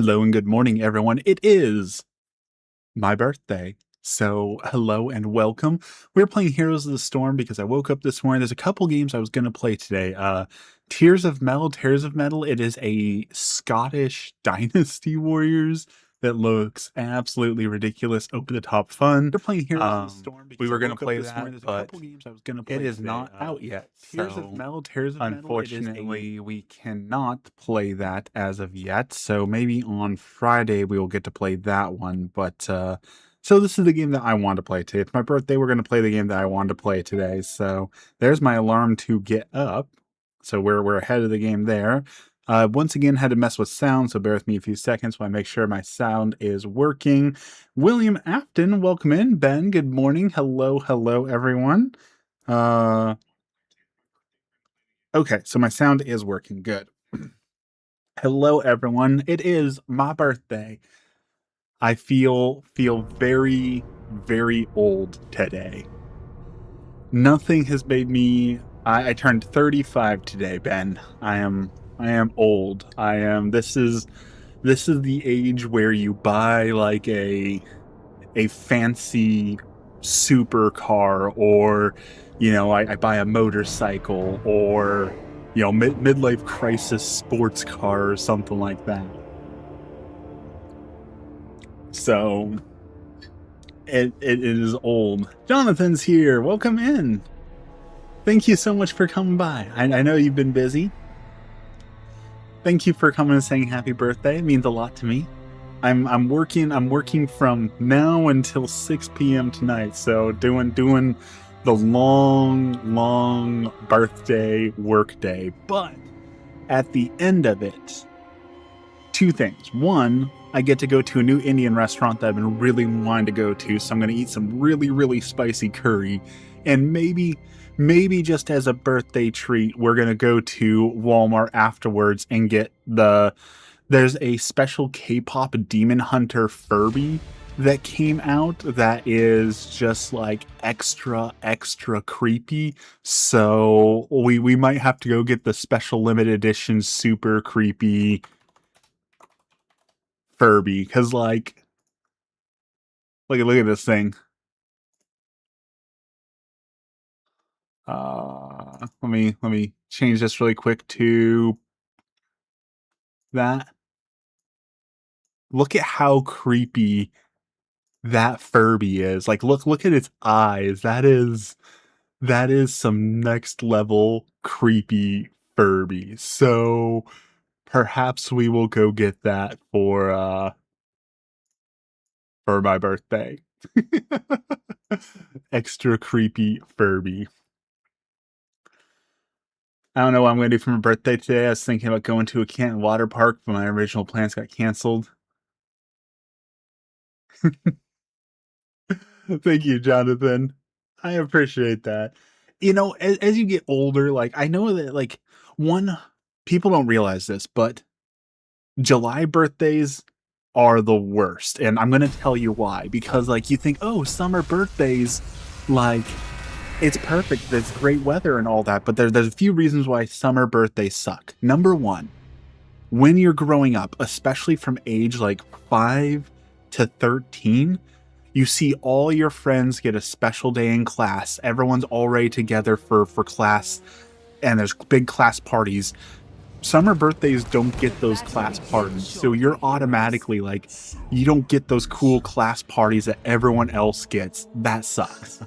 Hello and good morning, everyone. It is my birthday. So, hello and welcome. We're playing Heroes of the Storm because I woke up this morning. There's a couple games I was going to play today. Tears of Metal. It is a Scottish Dynasty Warriors that looks absolutely ridiculous, over the top fun. We're playing Heroes of the Storm because We were I going to woke up play this morning. that, There's a but couple games I was going to play it is today. not out yet. Tears of So Metal. unfortunately, we cannot play that as of yet. So maybe on Friday we will get to play that one. But so this is the game that I want to play today. It's my birthday. We're going to play the game that I wanted to play today. So there's my alarm to get up. So we're ahead of the game there. Once again, had to mess with sound, so bear with me a few seconds while I make sure my sound is working. William Afton, welcome in. Ben, good morning. Hello, everyone. Okay, so my sound is working. Good. Hello, everyone. It is my birthday. I feel very, very old today. Nothing has made me. I turned 35 today, Ben. I am old. This is the age where you buy like a fancy supercar, or I buy a motorcycle, or midlife crisis sports car or something like that. So it is old. Jonathan's here. Welcome in. Thank you so much for coming by. I know you've been busy. Thank you for coming and saying happy birthday. It means a lot to me. I'm working from now until 6 p.m. tonight. So doing the long birthday work day. But at the end of it, two things. One, I get to go to a new Indian restaurant that I've been really wanting to go to. So I'm going to eat some really spicy curry, and maybe just as a birthday treat, we're going to go to Walmart afterwards and get there's a special K-pop Demon Hunter Furby that came out that is just like extra creepy. So we might have to go get the special limited edition super creepy Furby, because like look at this thing. Let me change this really quick to that. Look at how creepy that Furby is. Like look at its eyes. That is some next level creepy Furby. So perhaps we will go get that for my birthday. Extra creepy Furby. I don't know what I'm going to do for my birthday today. I was thinking about going to a Canton water park, but my original plans got canceled. Thank you, Jonathan. I appreciate that. As you get older, like I know that people don't realize this, but July birthdays are the worst. And I'm going to tell you why. Because like you think, oh, summer birthdays, like it's perfect. There's great weather and all that. But there's a few reasons why summer birthdays suck. Number one, when you're growing up, especially from age like 5 to 13, you see all your friends get a special day in class. Everyone's already together for class, and there's big class parties. Summer birthdays don't get those class parties, so you're automatically like, you don't get those cool class parties that everyone else gets. That sucks.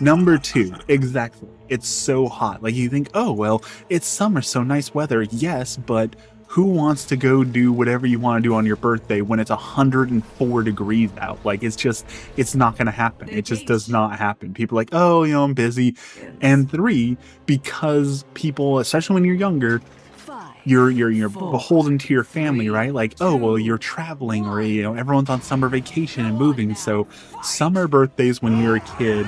Number two, exactly. It's so hot. Like you think, oh, well, it's summer, so nice weather. Yes, but who wants to go do whatever you want to do on your birthday when it's 104 degrees out? Like, it's not going to happen. It just does not happen. People are like, oh, I'm busy. And three, because people, especially when you're younger, you're beholden to your family, right? Like, oh, well, you're traveling, or everyone's on summer vacation and moving. So summer birthdays when you're a kid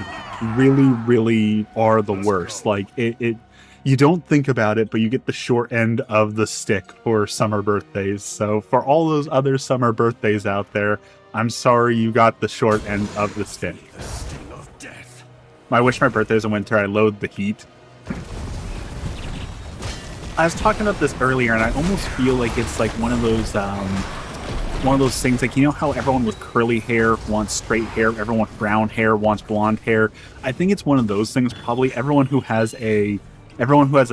really are the worst. Like it you don't think about it, but you get the short end of the stick for summer birthdays. So for all those other summer birthdays out there, I'm sorry you got the short end of the stick. I wish my birthday was in winter. I loathe the heat. I was talking about this earlier, and I almost feel like it's like one of those one of those things, like, you know how everyone with curly hair wants straight hair, everyone with brown hair wants blonde hair. I think it's one of those things. Probably everyone who has a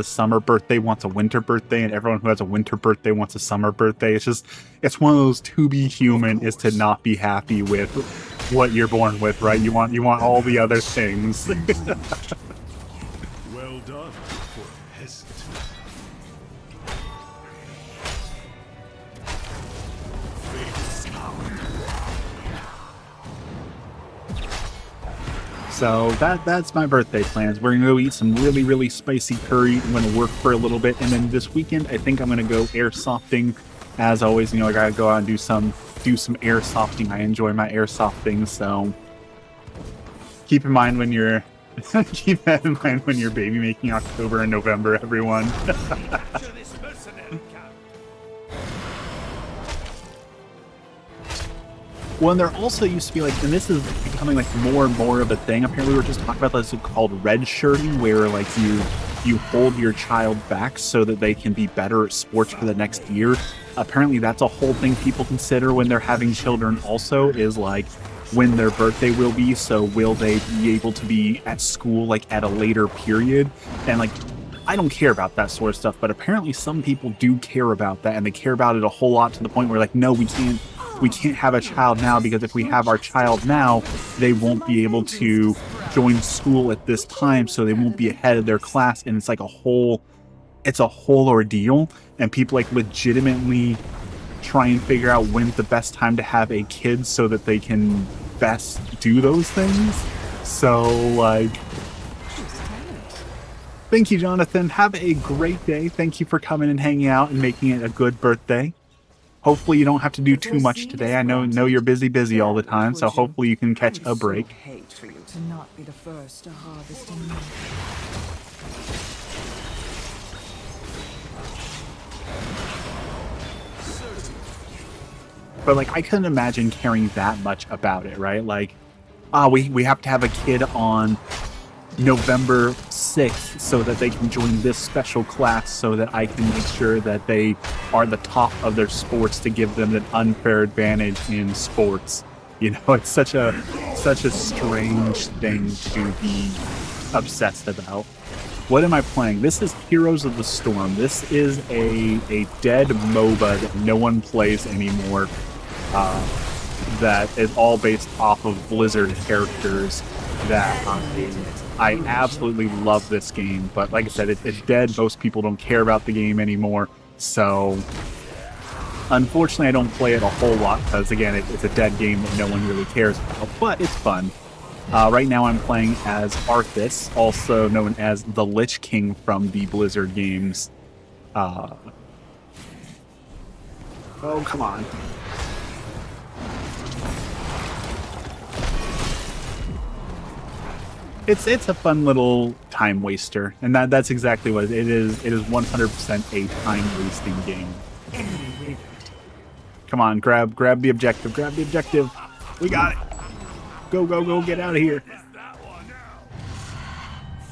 summer birthday wants a winter birthday, and everyone who has a winter birthday wants a summer birthday. It's one of those, to be human is to not be happy with what you're born with, right? You want all the other things. Well done for a peasant. So that's my birthday plans. We're gonna go eat some really, really spicy curry. I'm gonna work for a little bit, and then this weekend I think I'm gonna go airsofting. As always, you know, I gotta go out and do some airsofting. I enjoy my airsofting, so keep in mind when you're keep that in mind when you're baby making October and November, everyone. Well, and there also used to be like, and this is becoming like more and more of a thing. Apparently, we were just talking about this called red shirting, where like you hold your child back so that they can be better at sports for the next year. Apparently, that's a whole thing people consider when they're having children. Also, is like when their birthday will be. So will they be able to be at school like at a later period? And like, I don't care about that sort of stuff, but apparently some people do care about that, and they care about it a whole lot to the point where like, no, we can't have a child now, because if we have our child now, they won't be able to join school at this time, so they won't be ahead of their class, and it's a whole ordeal, and people like legitimately try and figure out when's the best time to have a kid so that they can best do those things. So like, thank you, Jonathan. Have a great day. Thank you for coming and hanging out and making it a good birthday. Hopefully you don't have to do too much today. I know you're busy all the time, so hopefully you can catch a break. Hate for you to not be the first to harvest a meal. But like, I couldn't imagine caring that much about it, right? Like, we have to have a kid on November 6th so that they can join this special class, so that I can make sure that they are the top of their sports to give them an unfair advantage in sports. You know, it's such a strange thing to be obsessed about. What am I playing? This is Heroes of the Storm. This is a dead MOBA that no one plays anymore. That is all based off of Blizzard characters. That I absolutely love this game, but like I said, it's dead. Most people don't care about the game anymore, so unfortunately I don't play it a whole lot, because again, it's a dead game that no one really cares about, but it's fun. Right now I'm playing as Arthas, also known as the Lich King from the Blizzard games. Oh, come on. It's a fun little time waster, and that's exactly what it is. It is 100% a time wasting game. Come on, grab the objective. Grab the objective. We got it. Go! Get out of here.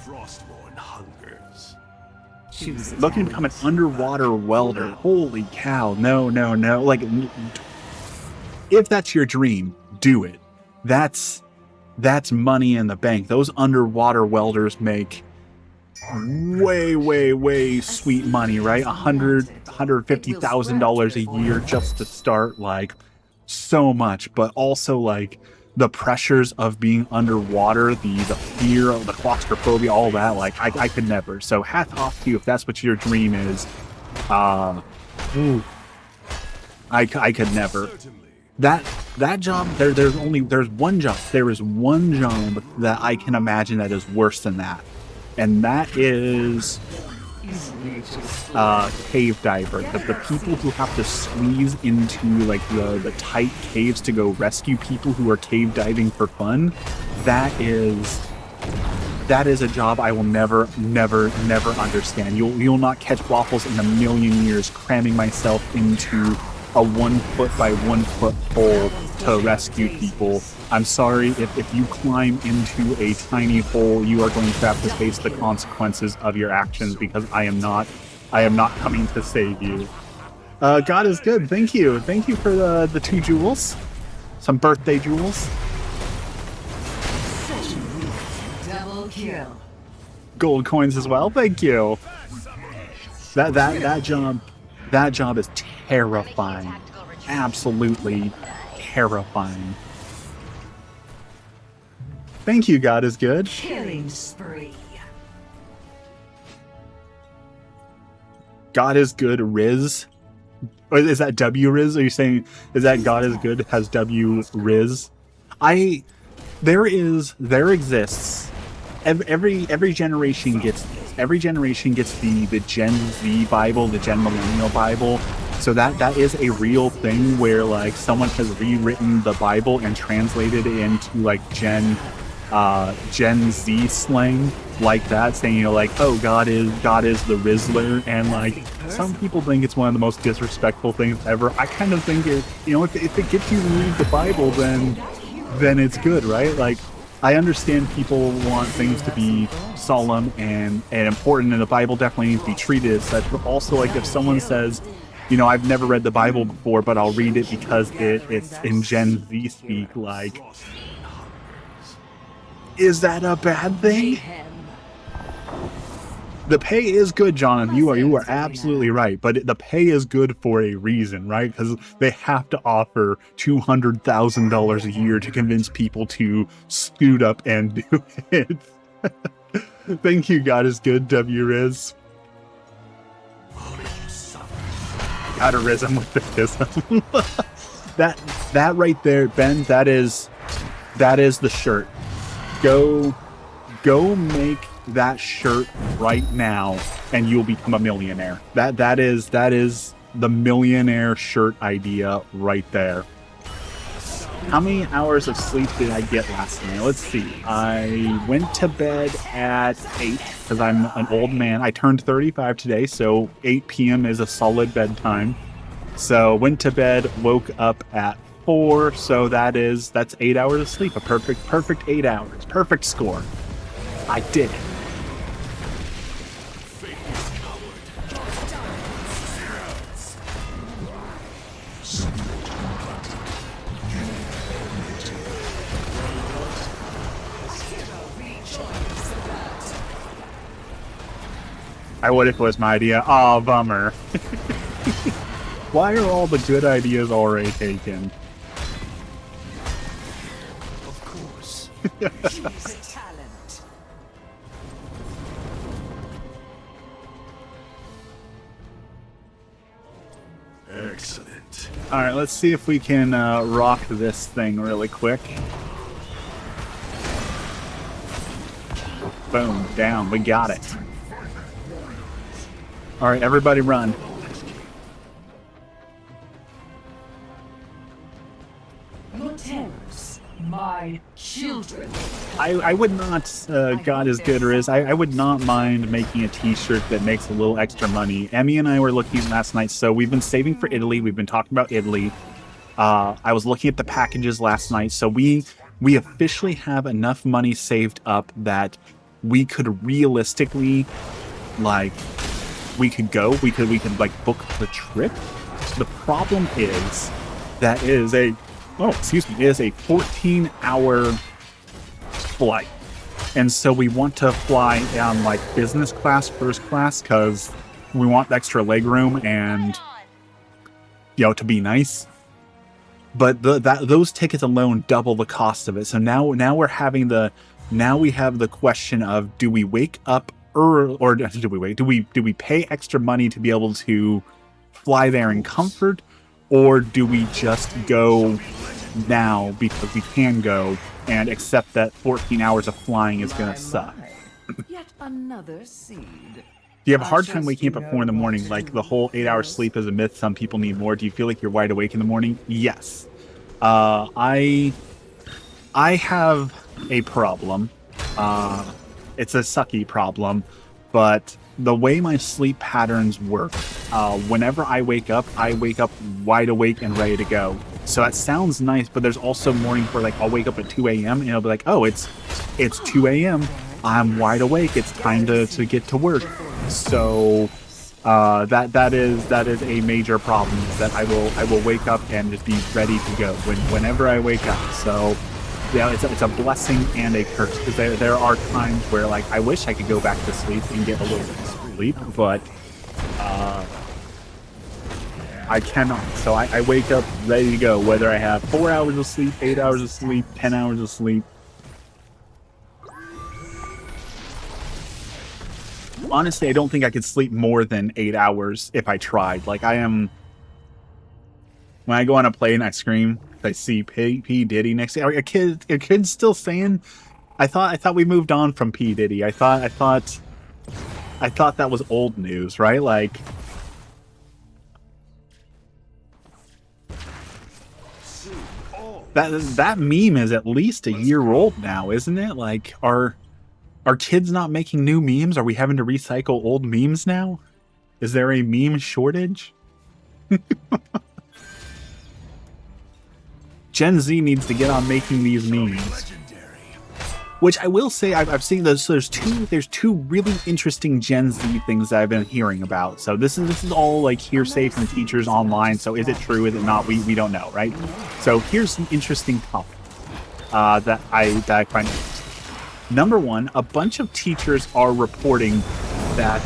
Frostborn hungers. Looking to become an underwater welder. Holy cow! No. Like, if that's your dream, do it. That's money in the bank. Those underwater welders make way sweet money, right? $150,000 a year just to start. Like, so much. But also like the pressures of being underwater, the fear, the claustrophobia, all that. Like, I could never. So hats off to you if that's what your dream is. I could never. That job, there's one job. There is one job that I can imagine that is worse than that, and that is cave diver. The people who have to squeeze into like the tight caves to go rescue people who are cave diving for fun. That is a job I will never understand. You'll not catch waffles in a million years cramming myself into a 1 foot by 1 foot hole to rescue people. I'm sorry, if you climb into a tiny hole, you are going to have to face the consequences of your actions, because I am not coming to save you. God is good. Thank you. Thank you for the 2 jewels. Some birthday jewels. Double kill. Gold coins as well. Thank you. That job is terrifying. Absolutely terrifying. Thank you, God is good. Killing spree. God is good, Riz. Or is that W Riz? Are you saying is that God is good has W Riz? There exists. Every generation gets this. Every generation gets the Gen Z Bible, the Gen Millennial Bible. So that is a real thing where like someone has rewritten the Bible and translated it into like Gen Z slang like that, saying, you know, like, oh, God is the Rizzler, and like some people think it's one of the most disrespectful things ever. I kind of think it, you know, if it gets you to read the Bible, then it's good, right? Like, I understand people want things to be solemn and important, and the Bible definitely needs to be treated as such. But also, like, if someone says, you know, I've never read the Bible before, but I'll read it because it's in Gen Z speak, like, is that a bad thing? The pay is good, John. You are absolutely right. But the pay is good for a reason, right? Because they have to offer $200,000 a year to convince people to scoot up and do it. Thank you, God is good, W Riz. Got a Rizm with the Tism. that right there, Ben. That is the shirt. Go make that shirt right now and you'll become a millionaire. That is the millionaire shirt idea right there. How many hours of sleep did I get last night? Let's see. I went to bed at 8 because I'm an old man. I turned 35 today, so 8 p.m. is a solid bedtime. So went to bed, woke up at 4, so that's 8 hours of sleep. A perfect 8 hours. Perfect score. I did it. What if it was my idea? Oh, bummer. Why are all the good ideas already taken? Of course. Choose a talent. Excellent. All right, let's see if we can rock this thing really quick. Boom, down. We got it. All right, everybody run. Your terrors, my children. I would not, God is good or is, I would not mind making a t-shirt that makes a little extra money. Emmy and I were looking at last night, so we've been saving for Italy. We've been talking about Italy. I was looking at the packages last night, so we officially have enough money saved up that we could realistically, like, we could like book the trip. The problem is that it is a 14-hour flight, and so we want to fly on like business class, first class, because we want extra leg room and, you know, to be nice. But those tickets alone double the cost of it. So now we have the question of, do we wake up early, or do we pay extra money to be able to fly there in comfort, or do we just go now because we can go and accept that 14 hours of flying is going to suck? Yet another seed. Do you have a hard time waking up at 4 in the morning? Like, the whole 8-hour sleep is a myth. Some people need more. Do you feel like you're wide awake in the morning? Yes. I have a problem. It's a sucky problem, but the way my sleep patterns work, whenever I wake up wide awake and ready to go. So that sounds nice, but there's also mornings where, like, I'll wake up at 2 a.m. and I'll be like, oh, it's 2 a.m. I'm wide awake. It's time to get to work. So That is a major problem. Is that I will wake up and just be ready to go whenever I wake up. So yeah, it's a blessing and a curse, because there are times where like I wish I could go back to sleep and get a little bit of sleep, but I cannot. So I wake up ready to go, whether I have 4 hours of sleep, 8 hours of sleep, 10 hours of sleep. Honestly, I don't think I could sleep more than 8 hours if I tried. Like when I go on a plane, I scream. I see P Diddy next to a kid's still saying. I thought we moved on from P Diddy. I thought that was old news, right? Like that meme is at least a year old now, isn't it? Like are kids not making new memes? Are we having to recycle old memes now? Is there a meme shortage? Gen Z needs to get on making these memes. Which I will say, I've seen those. So there's two really interesting Gen Z things that I've been hearing about. So this is all like hearsay from teachers online. So is it true? Is it not? We don't know, right? So here's some interesting stuff that I find interesting. Number one, a bunch of teachers are reporting that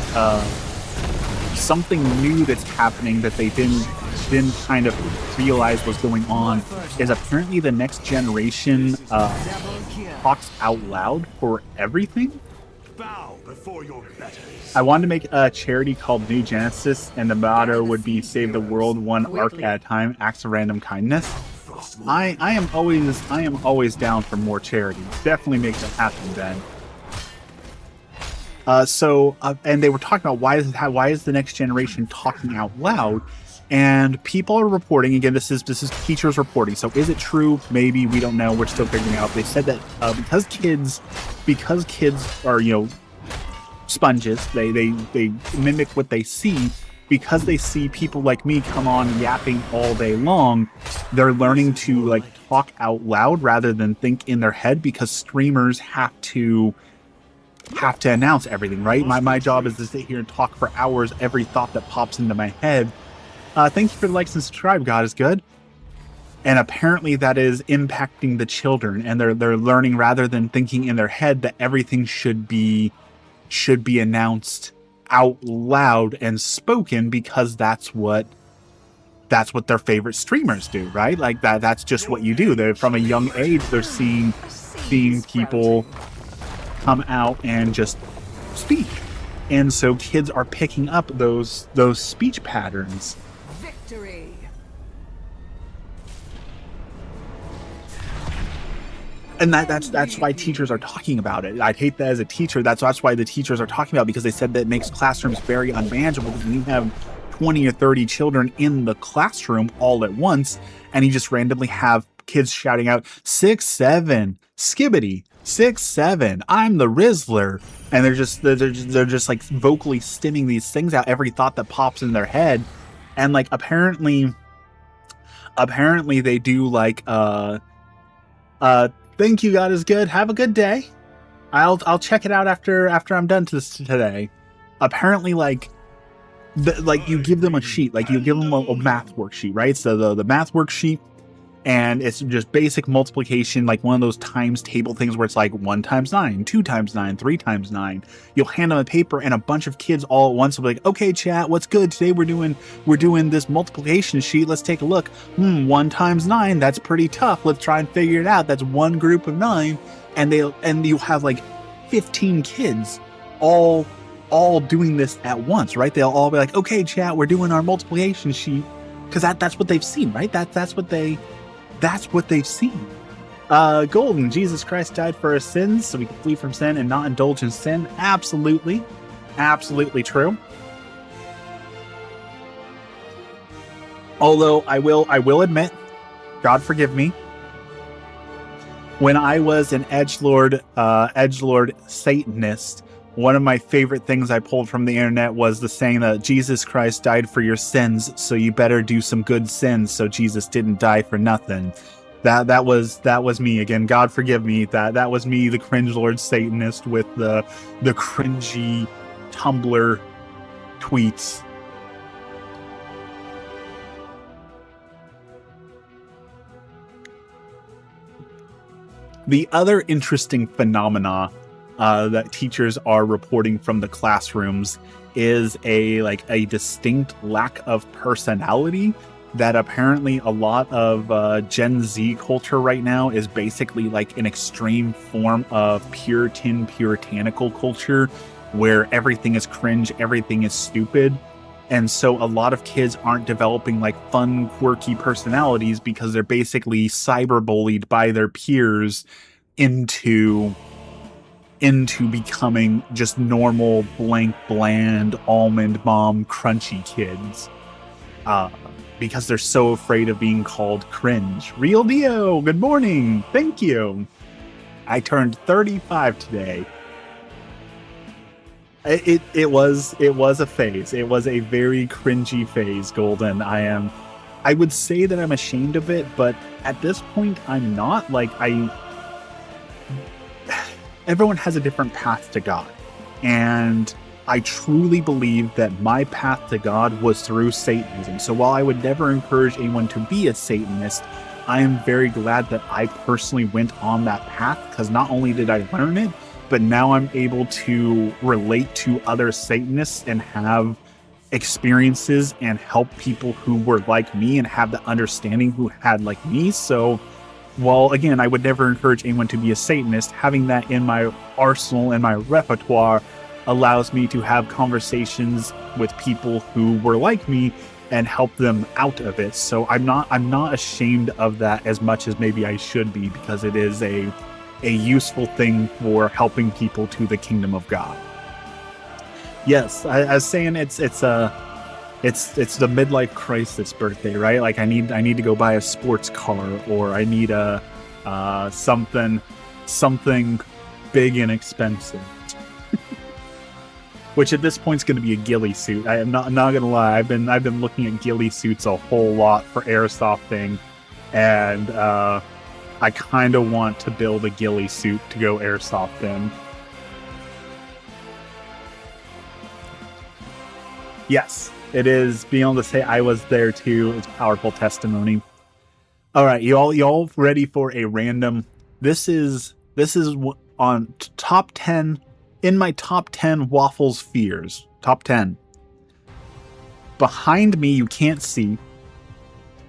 something new that's happening that they didn't kind of realize was going on is apparently the next generation talks out loud for everything. Bow before your betters. I wanted to make a charity called New Genesis, and the motto would be "Save the world one arc at a time, acts of random kindness." I am always down for more charity. Definitely make that happen, Ben. And they were talking about why is the next generation talking out loud, and people are reporting again. This is teachers reporting. So is it true? Maybe, we don't know. We're still figuring out. They said that because kids are sponges. They mimic what they see. Because they see people like me come on yapping all day long, they're learning to like talk out loud rather than think in their head, because streamers have to announce everything, right? My job is to sit here and talk for hours every thought that pops into my head. Thank you for the likes and subscribe. God is good. And apparently that is impacting the children, and they're learning rather than thinking in their head that everything should be announced out loud and spoken, because that's what their favorite streamers do, right? Like that's just what you do. They're from a young age, they're seeing people come out and just speak, and so kids are picking up those speech patterns. Victory. And that's why teachers are talking about it. I'd hate that as a teacher. That's why the teachers are talking about it, because they said that it makes classrooms very unmanageable. Because when you have 20 or 30 children in the classroom all at once, and you just randomly have kids shouting out 6-7 skibbity 6-7 I'm the Rizzler, and they're just like vocally stimming these things out, every thought that pops in their head. And like apparently they do like thank you, God is good. Have a good day. I'll check it out after I'm done today. Apparently, like you give them a sheet, like you give them a math worksheet, right? So the math worksheet, and it's just basic multiplication, like one of those times table things where it's like 1 times 9, 2 times 9, 3 times 9. You'll hand them a paper, and a bunch of kids all at once will be like, "Okay, chat, what's good today? We're doing this multiplication sheet. Let's take a look. 1 times 9, that's pretty tough. Let's try and figure it out. That's one group of 9." And you'll have like 15 kids all doing this at once, right? They'll all be like, "Okay, chat, we're doing our multiplication sheet," because that's what they've seen, right? That's what they've seen. Golden, Jesus Christ died for our sins so we can flee from sin and not indulge in sin. Absolutely true. Although I will admit, God forgive me, when I was an edgelord Satanist, one of my favorite things I pulled from the internet was the saying that Jesus Christ died for your sins, so you better do some good sins so Jesus didn't die for nothing. That was me again. God forgive me. That was me, the cringe lord Satanist with the cringy Tumblr tweets The other interesting phenomena that teachers are reporting from the classrooms is a distinct lack of personality. That apparently a lot of Gen Z culture right now is basically like an extreme form of puritanical culture where everything is cringe, everything is stupid. And so a lot of kids aren't developing like fun, quirky personalities because they're basically cyberbullied by their peers into becoming just normal, bland, almond mom, crunchy kids. Because they're so afraid of being called cringe. Real Dio, good morning. Thank you. I turned 35 today. It was a phase. It was a very cringy phase, Golden. I would say that I'm ashamed of it, but at this point I'm not. Everyone has a different path to God. And I truly believe that my path to God was through Satanism. So while I would never encourage anyone to be a Satanist, I am very glad that I personally went on that path, because not only did I learn it, but now I'm able to relate to other Satanists and have experiences and help people who were like me and have the understanding who had like me. So while, again, I would never encourage anyone to be a Satanist, having that in my arsenal and my repertoire allows me to have conversations with people who were like me and help them out of it. So I'm not ashamed of that as much as maybe I should be, because it is a useful thing for helping people to the kingdom of God. Yes, I was saying it's the midlife crisis birthday, right? Like I need to go buy a sports car, or I need something big and expensive. Which at this point is going to be a ghillie suit. I'm not going to lie. I've been looking at ghillie suits a whole lot for airsofting, and I kind of want to build a ghillie suit to go airsoft in. Yes, it is. Being able to say I was there too is powerful testimony. All right, y'all ready for a random? This is on top 10. In my top 10 Waffles fears. Top 10. Behind me, you can't see.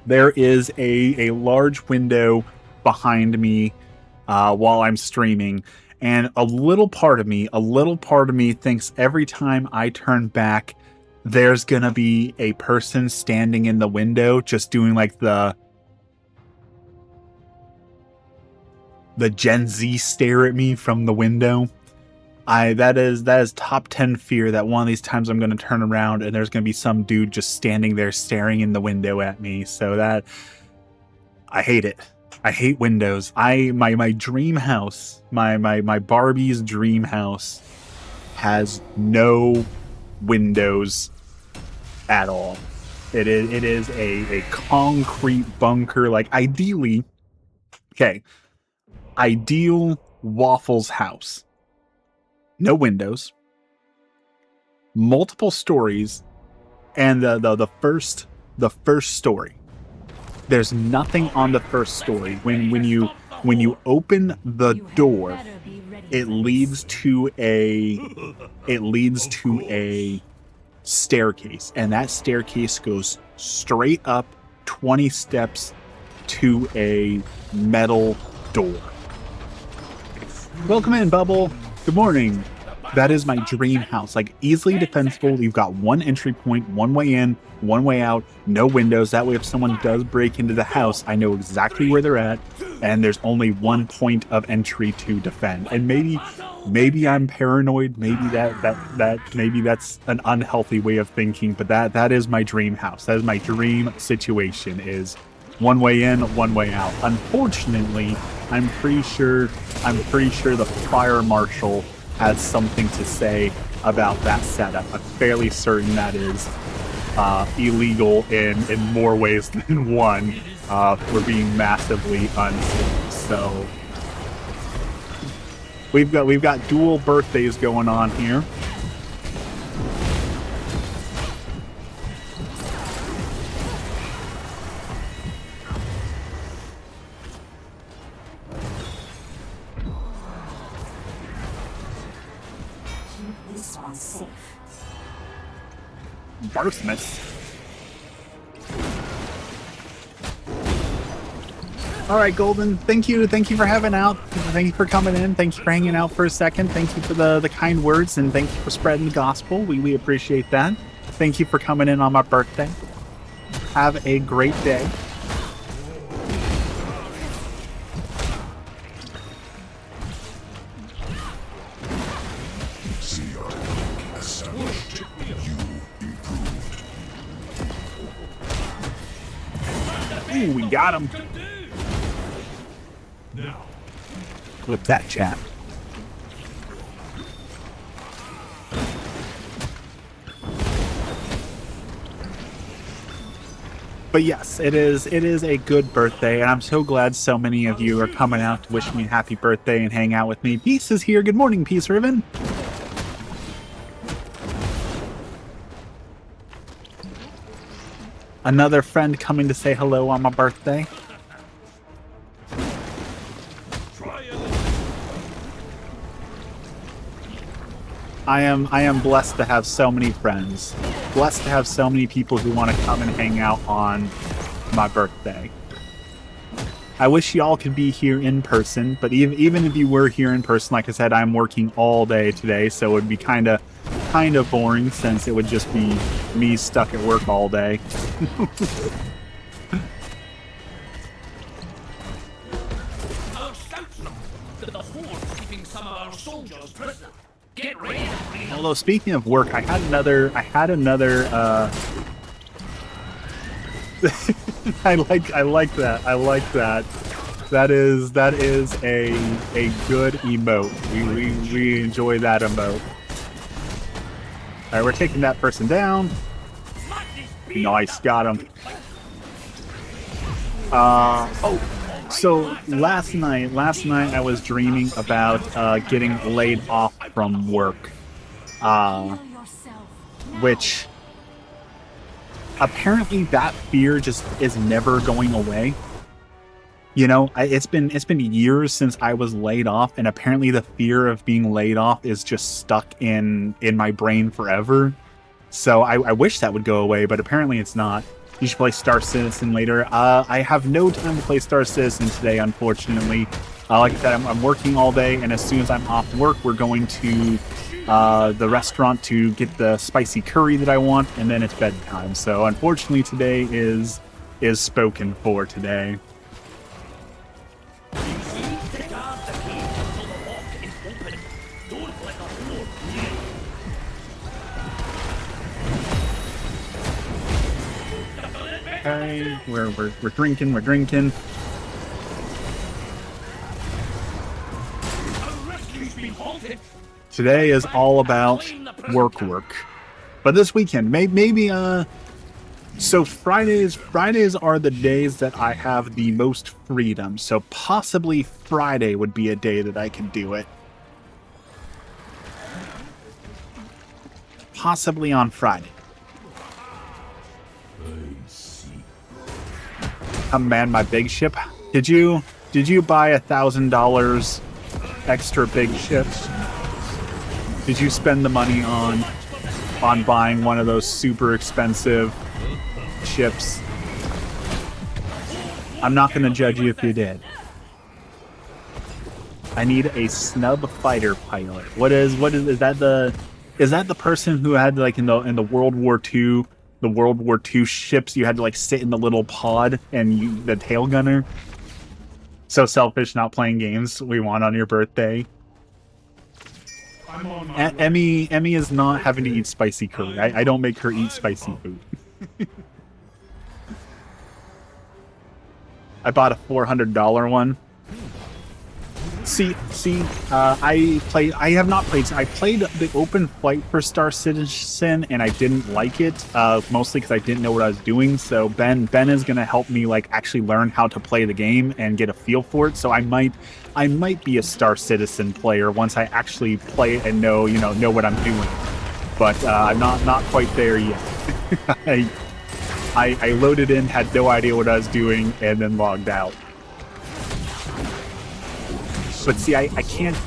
There is a large window behind me while I'm streaming. And a little part of me thinks every time I turn back, there's going to be a person standing in the window just doing like the Gen Z stare at me from the window. That is top 10 fear, that one of these times I'm going to turn around and there's going to be some dude just standing there staring in the window at me. So that, I hate it. I hate windows. My dream house, my Barbie's dream house has no windows at all. It is a concrete bunker. Like ideal Waffles house. No windows, multiple stories, and the first story. There's nothing on the first story. When you open the door, it leads to a staircase, and that staircase goes straight up 20 steps to a metal door. Welcome in, Bubble. Good morning. That is my dream house. Like, easily defensible. You've got one entry point, one way in, one way out, no windows. That way, if someone does break into the house, I know exactly where they're at, and there's only one point of entry to defend. And maybe I'm paranoid. Maybe maybe that's an unhealthy way of thinking. But that is my dream house. That is my dream situation. Is one way in, one way out. Unfortunately, I'm pretty sure the fire marshal has something to say about that setup. I'm fairly certain that is illegal in more ways than one for being massively unsafe. So we've got dual birthdays going on here. are safe. Birthmas. All right, Golden. Thank you for having out. Thank you for coming in. Thank you for hanging out for a second. Thank you for the kind words, and thank you for spreading the gospel. We appreciate that. Thank you for coming in on my birthday. Have a great day. Ooh, we got him. Clip that, chat. But yes, it is a good birthday, and I'm so glad so many of you are coming out to wish me a happy birthday and hang out with me. Peace is here. Good morning, Peace Ribbon. Another friend coming to say hello on my birthday. I am blessed to have so many friends. Blessed to have so many people who want to come and hang out on my birthday. I wish y'all could be here in person, but even if you were here in person, like I said, I'm working all day today, so it would be kind of boring since it would just be me stuck at work all day. Although speaking of work, I had another I like that. That is a good emote. We enjoy that emote. Alright, we're taking that person down. Nice, got him. So last night I was dreaming about getting laid off from work. Which apparently that fear just is never going away. You know, it's been years since I was laid off, and apparently the fear of being laid off is just stuck in my brain forever. So I wish that would go away, but apparently it's not. You should play Star Citizen later. I have no time to play Star Citizen today, unfortunately. Like I said, I'm working all day, and as soon as I'm off work, we're going to the restaurant to get the spicy curry that I want, and then it's bedtime. So unfortunately today is spoken for today. Okay, we're drinking. Today is all about work. But this weekend, maybe so Fridays are the days that I have the most freedom. So possibly Friday would be a day that I could do it. Possibly on Friday. Command my big ship. Did you buy $1,000 extra big ships? Did you spend the money on buying one of those super expensive ships? I'm not going to judge you if you did. I need a snub fighter pilot. Is that the person who had, like, in the World War II, the World War II ships, you had to like sit in the little pod and the tail gunner? So selfish, not playing games we want on your birthday. Emmy is not having to eat spicy curry. I don't make her eat spicy food. I bought a $400 one. I have not played. I played the open flight for Star Citizen and I didn't like it, mostly because I didn't know what I was doing. So Ben is gonna help me like actually learn how to play the game and get a feel for it. So I might be a Star Citizen player once I actually play it and know what I'm doing. But I'm not quite there yet. I loaded in, had no idea what I was doing, and then logged out. But see, I can't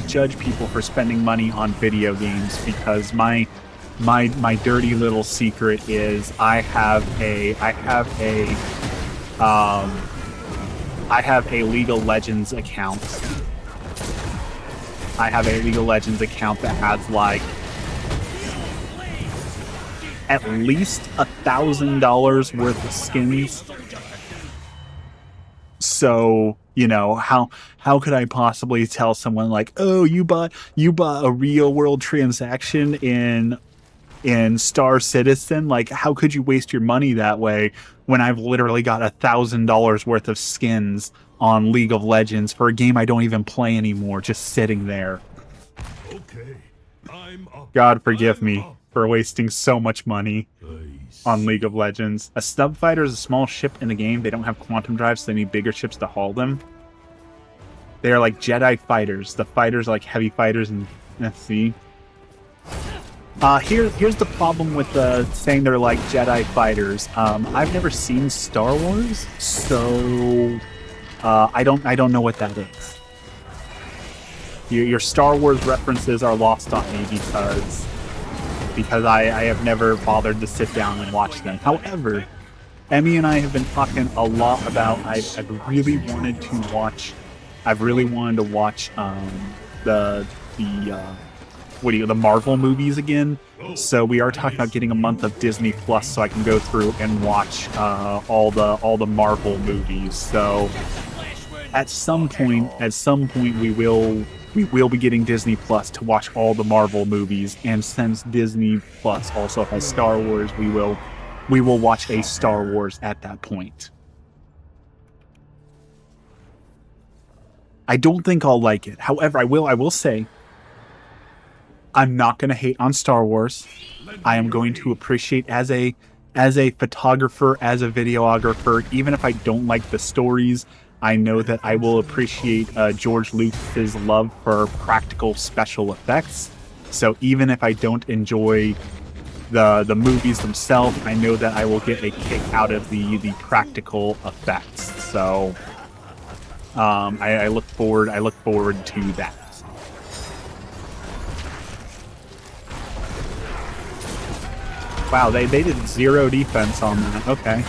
judge people for spending money on video games because my dirty little secret is I have a League of Legends account. I have a League of Legends account that has like at least $1,000 worth of skins. So, you know, how could I possibly tell someone like, oh, you bought a real world transaction in Star Citizen? Like, how could you waste your money that way when I've literally got $1,000 worth of skins on League of Legends for a game I don't even play anymore, just sitting there? Okay, I'm up. God forgive me for wasting so much money Nice. on League of Legends. A stub fighter is a small ship in the game. They don't have quantum drives, so they need bigger ships to haul them. They are like Jedi fighters. The fighters are like heavy fighters in FC. Here's the problem with saying they're like Jedi fighters. I've never seen Star Wars, so I don't know what that is. Your Star Wars references are lost on me because I have never bothered to sit down and watch them. However, Emmy and I have been talking a lot about I've really wanted to watch the Marvel movies again. So we are talking about getting a month of Disney Plus so I can go through and watch all the Marvel movies. So at some point we will be getting Disney Plus to watch all the Marvel movies, and since Disney Plus also has Star Wars, we will watch a Star Wars at that point. I don't think I'll like it. However, I will say I'm not going to hate on Star Wars. I am going to appreciate as a photographer, as a videographer, even if I don't like the stories, I know that I will appreciate George Lucas's love for practical special effects. So even if I don't enjoy the movies themselves, I know that I will get a kick out of the practical effects. So I look forward to that. Wow, they did 0 defense on that. Okay.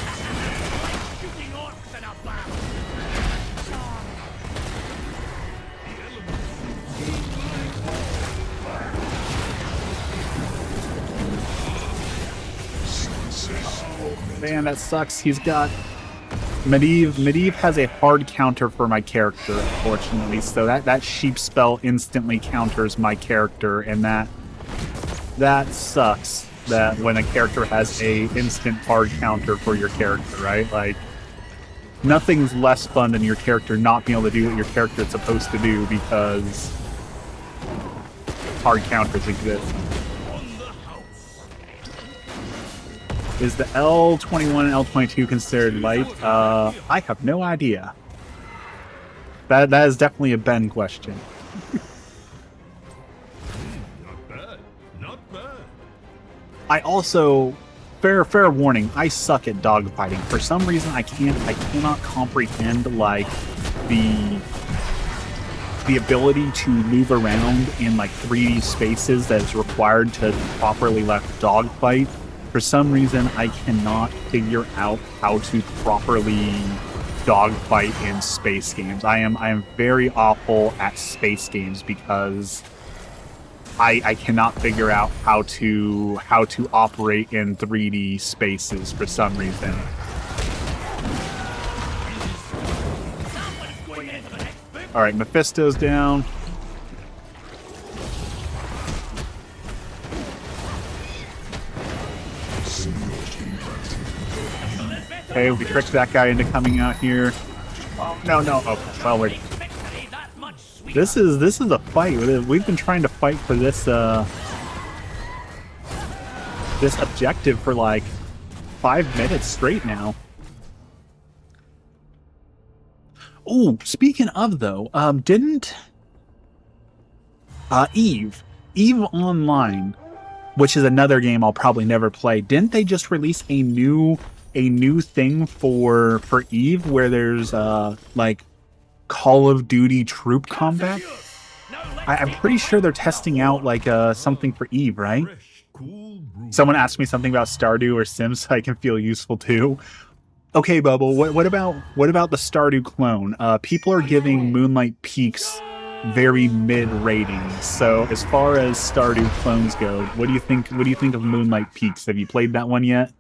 Man, that sucks. He's got Medivh has a hard counter for my character, unfortunately. So that sheep spell instantly counters my character, and that sucks. That when a character has a instant hard counter for your character, right? Like, nothing's less fun than your character not being able to do what your character is supposed to do because hard counters exist. Is the L21 and L22 considered light? I have no idea. That is definitely a Ben question. Not bad. Not bad. I also, fair warning, I suck at dogfighting. For some reason, I cannot comprehend like the ability to move around in like 3D spaces that is required to properly dogfight. For some reason, I cannot figure out how to properly dogfight in space games. I am very awful at space games because I cannot figure out how to operate in 3D spaces for some reason. All right, Mephisto's down. Okay, we tricked that guy into coming out here. Oh, no. Okay, well, wait. This is a fight. We've been trying to fight for this this objective for like 5 minutes straight now. Oh, speaking of though, didn't Eve Online, which is another game I'll probably never play, didn't they just release a new thing for Eve where there's like Call of Duty Troop Combat. I'm pretty sure they're testing out like something for Eve, right? Fresh, cool brew. Someone asked me something about Stardew or Sims, so I can feel useful too. Okay, Bubble. What about the Stardew clone? People are giving Moonlight Peaks very mid ratings. So as far as Stardew clones go, what do you think? What do you think of Moonlight Peaks? Have you played that one yet?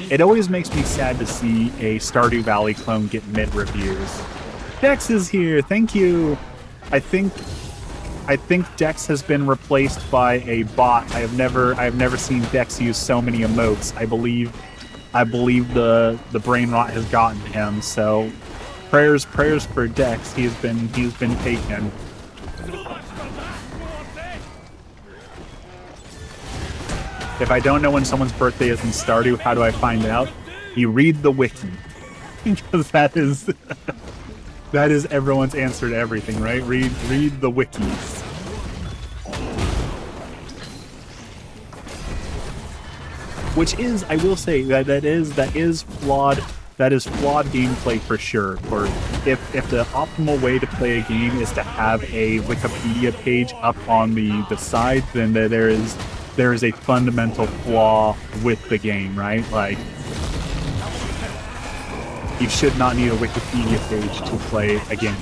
It always makes me sad to see a Stardew Valley clone get mid reviews. Dex is here. Thank you. I think Dex has been replaced by a bot. I have never seen Dex use so many emotes. I believe the brain rot has gotten to him. So prayers for Dex. He's been taken. If I don't know when someone's birthday is in Stardew, how do I find out? You read the wiki. Because that is everyone's answer to everything, right? Read the wikis. Which is, I will say, that is flawed. That is flawed gameplay for sure. For if the optimal way to play a game is to have a Wikipedia page up on the side, then there is a fundamental flaw with the game, right? Like, you should not need a Wikipedia page to play a game.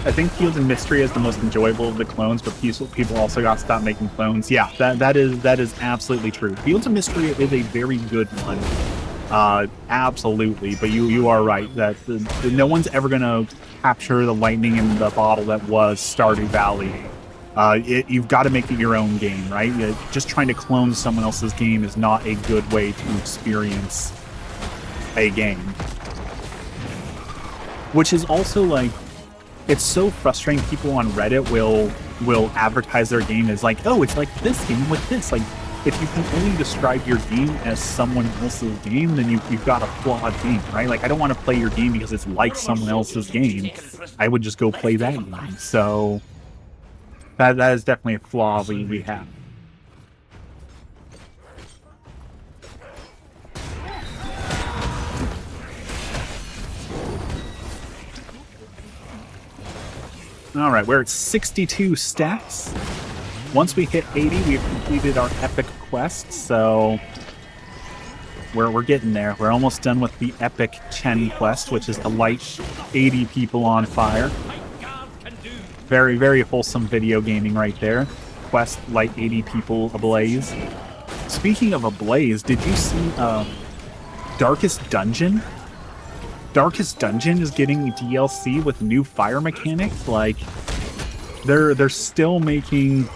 I think Fields and Mystery is the most enjoyable of the clones, but people also got to stop making clones. Yeah, that is absolutely true. Fields of Mystery is a very good one. Absolutely, but you are right that no one's ever gonna capture the lightning in the bottle that was Stardew Valley. You've got to make it your own game, right? Just trying to clone someone else's game is not a good way to experience a game. Which is also like, it's so frustrating. People on Reddit will advertise their game as like, oh, it's like this game with this. Like, if you can only describe your game as someone else's game, then you've got a flawed game, right? Like, I don't want to play your game because it's like someone else's game. I would just go play that game. So that is definitely a flaw we have. All right, we're at 62 stats. Once we hit 80, we've completed our epic quest, so we're getting there. We're almost done with the epic Chen quest, which is to light 80 people on fire. Very, very wholesome video gaming right there. Quest, light 80 people ablaze. Speaking of ablaze, did you see Darkest Dungeon? Darkest Dungeon is getting DLC with new fire mechanics. Like, they're still making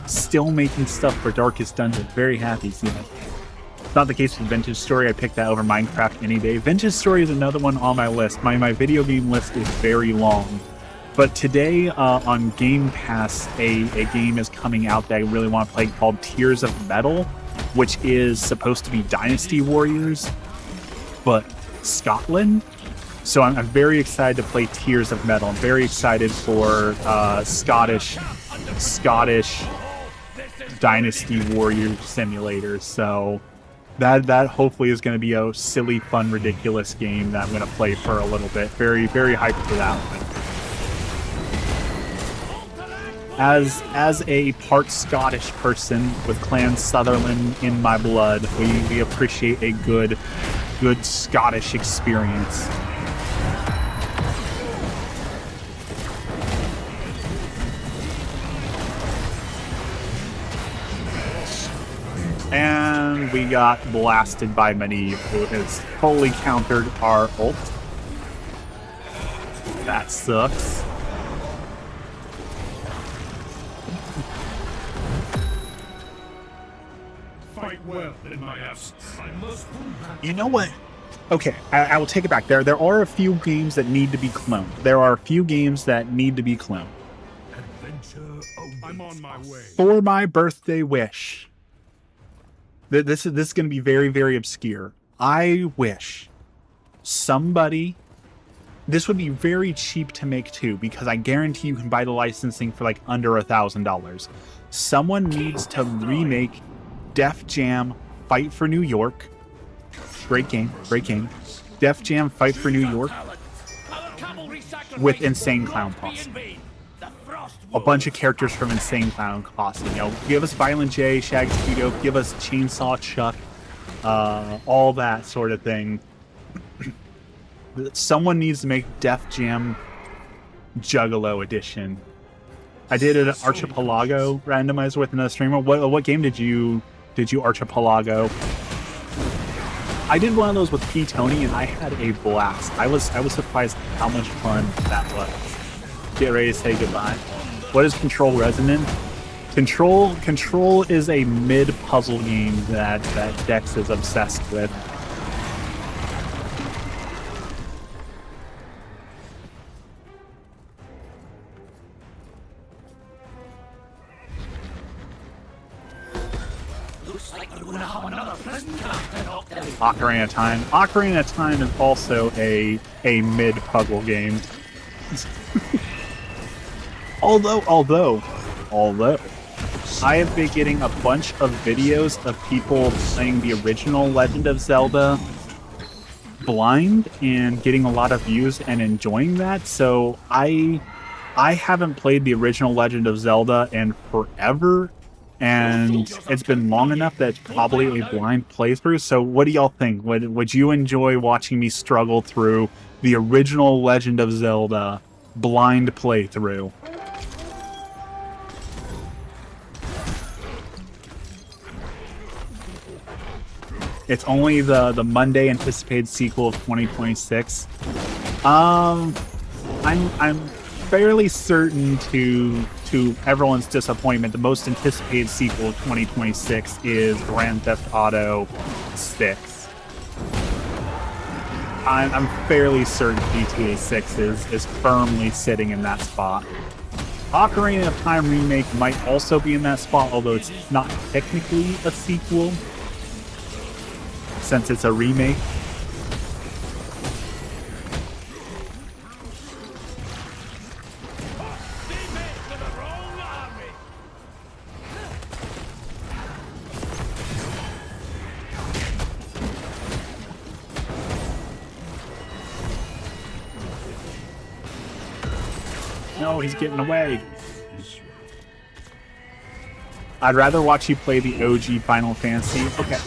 stuff for Darkest Dungeon. Very happy to see that. Not the case with Vintage Story. I picked that over Minecraft any day. Vintage Story is another one on my list. My video game list is very long. But today on Game Pass, a game is coming out that I really want to play called Tears of Metal, which is supposed to be Dynasty Warriors, but Scotland. So I'm very excited to play Tears of Metal. I'm very excited for Scottish Dynasty Warrior simulators. So that hopefully is going to be a silly, fun, ridiculous game that I'm going to play for a little bit. Very, very hyped for that one. As a part Scottish person with Clan Sutherland in my blood, we appreciate a good Scottish experience. And we got blasted by Medivh, who has fully countered our ult. That sucks. Fight well in my absence. I must move back. You know what? Okay, I will take it back. There are a few games that need to be cloned. Adventure awaits. I'm on my way. For my birthday wish. This is going to be very, very obscure. I wish somebody this would be very cheap to make too, because I guarantee you can buy the licensing for like under $1,000. Someone needs to remake Def Jam Fight for New York. Great game, great game. Def Jam Fight for New York with Insane Clown Posse. A bunch of characters from Insane Clown Posse. You know, give us Violent J, Shag Speedo, give us Chainsaw Chuck, all that sort of thing. Someone needs to make Def Jam Juggalo Edition. I did an Archipelago randomizer with another streamer. What game did you Archipelago? I did one of those with P Tony and I had a blast. I was surprised how much fun that was. Get ready to say goodbye. What is Control Resonant? Control is a mid puzzle game that Dex is obsessed with. Ocarina of Time. Ocarina of Time is also a mid puzzle game. although I have been getting a bunch of videos of people playing the original Legend of Zelda blind and getting a lot of views and enjoying that. So I haven't played the original Legend of Zelda in forever, and it's been long enough that it's probably a blind playthrough. So what do y'all think? Would you enjoy watching me struggle through the original Legend of Zelda blind playthrough? It's only the Monday anticipated sequel of 2026. I'm fairly certain to everyone's disappointment, the most anticipated sequel of 2026 is Grand Theft Auto 6. I'm fairly certain GTA 6 is firmly sitting in that spot. Ocarina of Time remake might also be in that spot, although it's not technically a sequel, since it's a remake. No, he's getting away. I'd rather watch you play the OG Final Fantasy. Okay.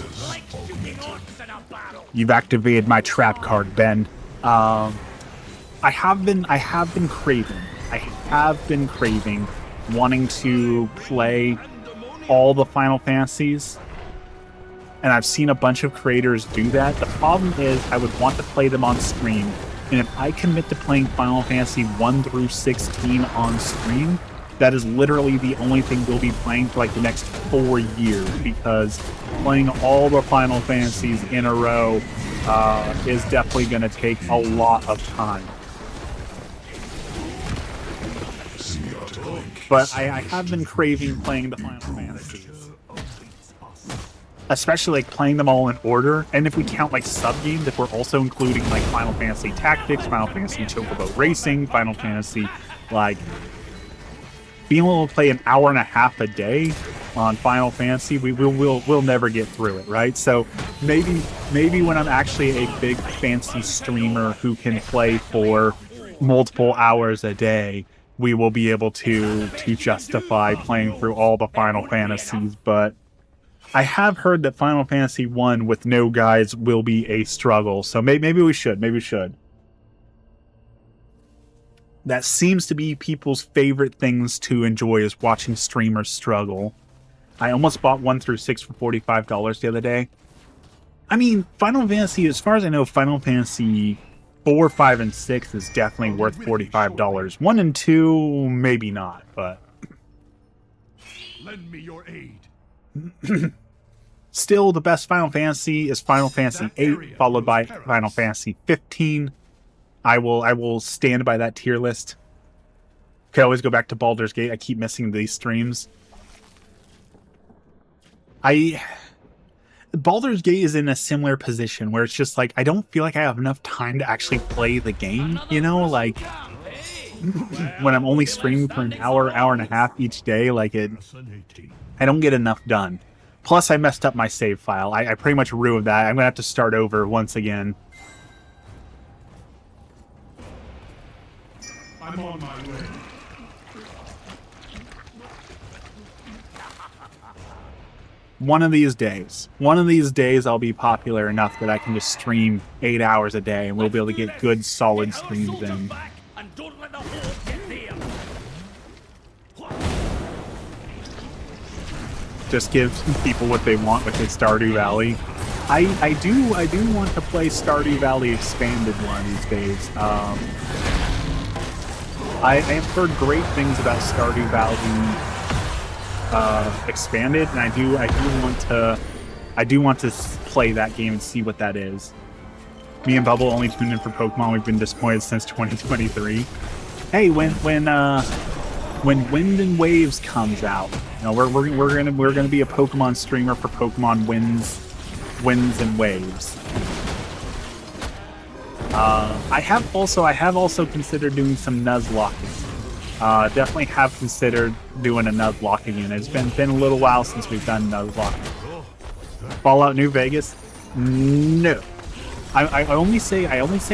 You've activated my trap card, Ben. I have been craving wanting to play all the Final Fantasies. And I've seen a bunch of creators do that. The problem is I would want to play them on stream. And if I commit to playing Final Fantasy 1 through 16 on stream, that is literally the only thing we'll be playing for like the next 4 years, because playing all the Final Fantasies in a row is definitely going to take a lot of time. But I have been craving playing the Final Fantasies. Especially like playing them all in order, and if we count like sub-games, if we're also including like Final Fantasy Tactics, Final Fantasy Chocobo Racing, Final Fantasy, like being able to play an hour and a half a day on Final Fantasy, we'll never get through it, right? So maybe when I'm actually a big fancy streamer who can play for multiple hours a day, we will be able to justify playing through all the Final Fantasies. But I have heard that Final Fantasy 1 with no guides will be a struggle, so maybe we should. That seems to be people's favorite things to enjoy, is watching streamers struggle. I almost bought 1 through 6 for $45 the other day. I mean, Final Fantasy, as far as I know, Final Fantasy 4, 5, and 6 is definitely worth $45. 1 and 2, maybe not, but Lend me your aid. Still, the best Final Fantasy is Final Fantasy 8, followed by Final Fantasy 15. I will stand by that tier list. Could always go back to Baldur's Gate. I keep missing these streams. Baldur's Gate is in a similar position where it's just like I don't feel like I have enough time to actually play the game, you know, like when I'm only streaming for an hour, hour and a half each day, like I don't get enough done. Plus, I messed up my save file. I pretty much ruined that. I'm gonna have to start over once again. I'm on my way. One of these days, I'll be popular enough that I can just stream 8 hours a day, and we'll be able to get good, solid streams in. And don't let the horde get there. Just give people what they want, which is Stardew Valley. I do want to play Stardew Valley Expanded one of these days. I have heard great things about Stardew Valley Expanded, and I do want to play that game and see what that is. Me and Bubble only tuned in for Pokemon. We've been disappointed since 2023. Hey, when Wind and Waves comes out, you know, we're gonna be a Pokemon streamer for Pokemon Winds and Waves. I have also considered doing some Nuzlocking. Definitely have considered doing a Nuzlocking unit. It's been a little while since we've done Nuzlocking. Fallout New Vegas? No. I only say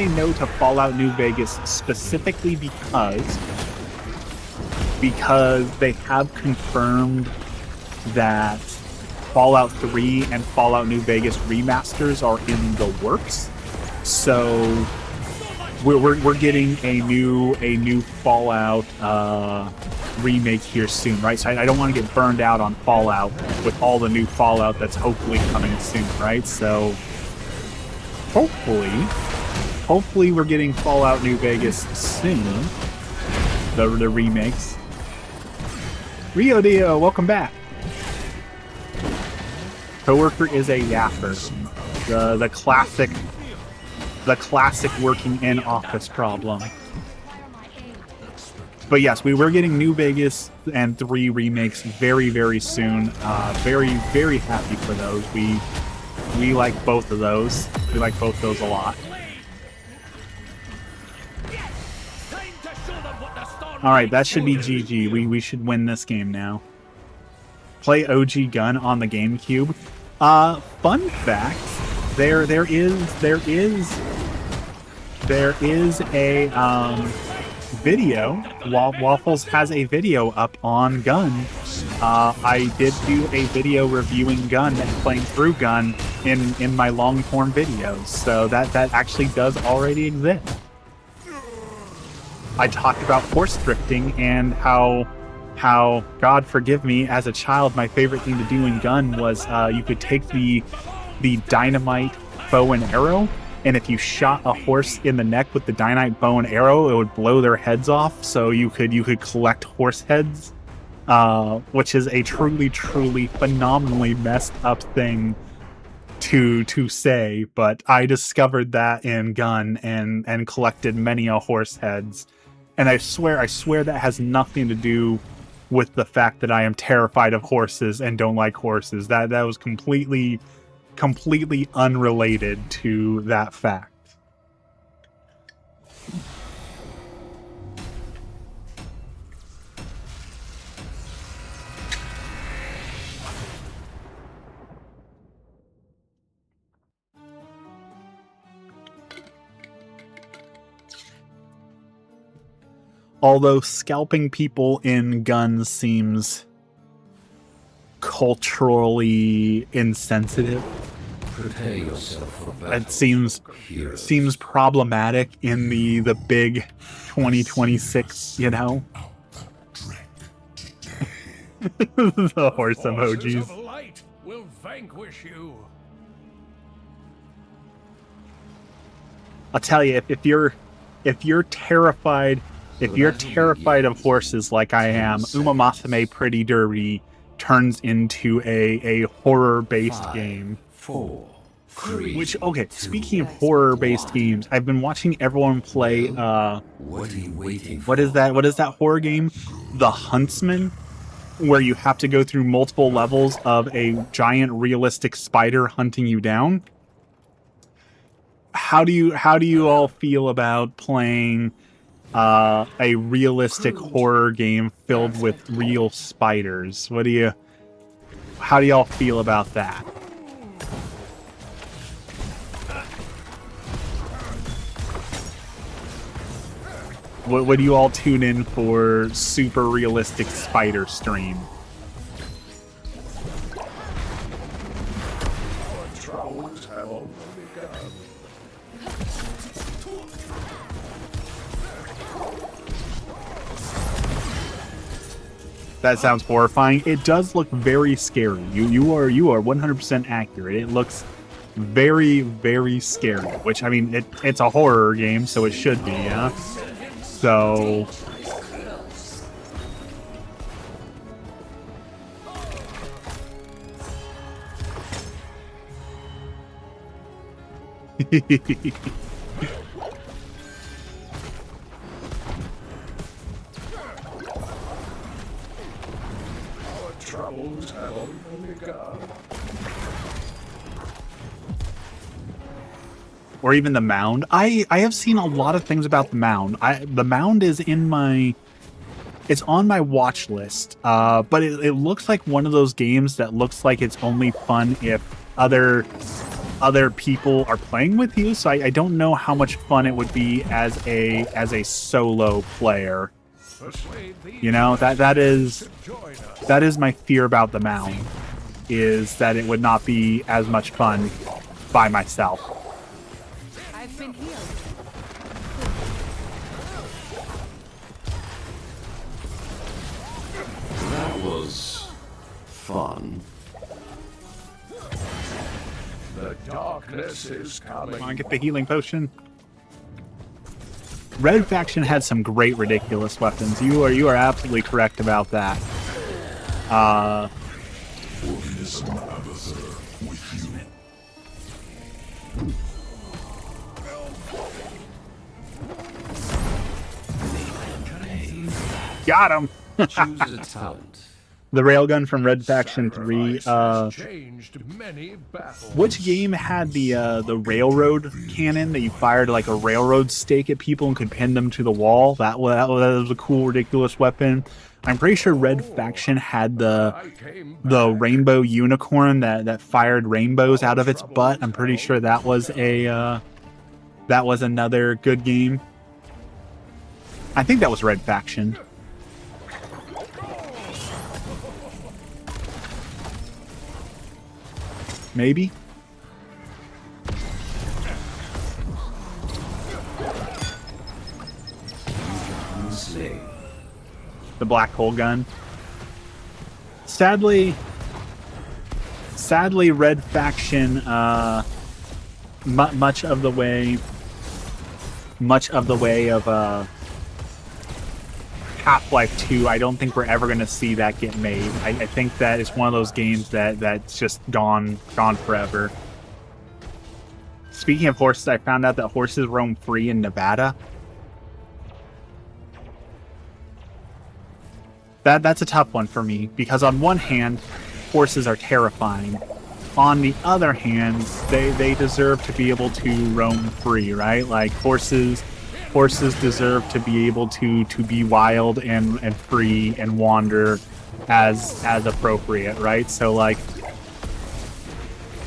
no to Fallout New Vegas specifically because they have confirmed that Fallout 3 and Fallout New Vegas remasters are in the works. So we're getting a new Fallout remake here soon, right? So I don't want to get burned out on Fallout with all the new Fallout that's hopefully coming soon, right? So hopefully we're getting Fallout New Vegas soon. The remakes. Rio Dio, welcome back. Coworker is a yapper. The classic working in office problem. But yes, we were getting New Vegas and 3 remakes very, very soon. Very, very happy for those. We like both of those. We like both those a lot. Alright, that should be GG. We should win this game now. Play OG Gun on the GameCube. Fun fact, there is a video. Waffles has a video up on Gun. I did do a video reviewing Gun and playing through Gun in my long form videos, so that actually does already exist. I talked about horse drifting and how God forgive me, as a child my favorite thing to do in Gun was you could take the dynamite bow and arrow, and if you shot a horse in the neck with the dynamite bow and arrow, it would blow their heads off. So you could collect horse heads, which is a truly phenomenally messed up thing to say. But I discovered that in Gun and collected many a horse heads, and I swear that has nothing to do with the fact that I am terrified of horses and don't like horses. That was completely unrelated to that fact. Although scalping people in Guns seems culturally insensitive. Prepare yourself for battle. It seems problematic in the big 2026, you know? The horse emojis. Of light will vanquish you. I'll tell you, if you're terrified of horses like I am, Umamasame Pretty Derby turns into a horror-based game. 4, 3, Which, okay, speaking of horror-based games, I've been watching everyone play, what are you waiting for? what is that horror game? The Huntsman? where you have to go through multiple levels of a giant realistic spider hunting you down. How do you all feel about playing a realistic horror game filled with real spiders? How do y'all feel about that? Would you all tune in for super realistic spider stream? That sounds horrifying. It does look very scary. You are 100% accurate. It looks very, very scary. Which, I mean, it's a horror game, so it should be, yeah. So or even the mound. I have seen a lot of things about the mound. The mound is it's on my watch list. But it looks like one of those games that looks like it's only fun if other people are playing with you. So I don't know how much fun it would be as a solo player. You know, that is my fear about the mound, is that it would not be as much fun by myself. I've been healed. That was fun. The darkness is coming. Come on, get the healing potion. Red Faction had some great ridiculous weapons. You are absolutely correct about that. Got him. Choose a talent. The railgun from Red Faction 3. Changed many battles. Which game had the railroad cannon that you fired like a railroad stake at people and could pin them to the wall? That was a cool, ridiculous weapon. I'm pretty sure Red Faction had the rainbow unicorn that fired rainbows out of its butt. I'm pretty sure that was another good game. I think that was Red Faction. Maybe. Slay. The black hole gun. Sadly, Red Faction, much of the way of Half-Life 2, I don't think we're ever going to see that get made. I think that it's one of those games that's just gone forever. Speaking of horses, I found out that horses roam free in Nevada. That's a tough one for me, because on one hand, horses are terrifying. On the other hand, they deserve to be able to roam free, right? Like horses deserve to be able to be wild and free and wander as appropriate, right? So like,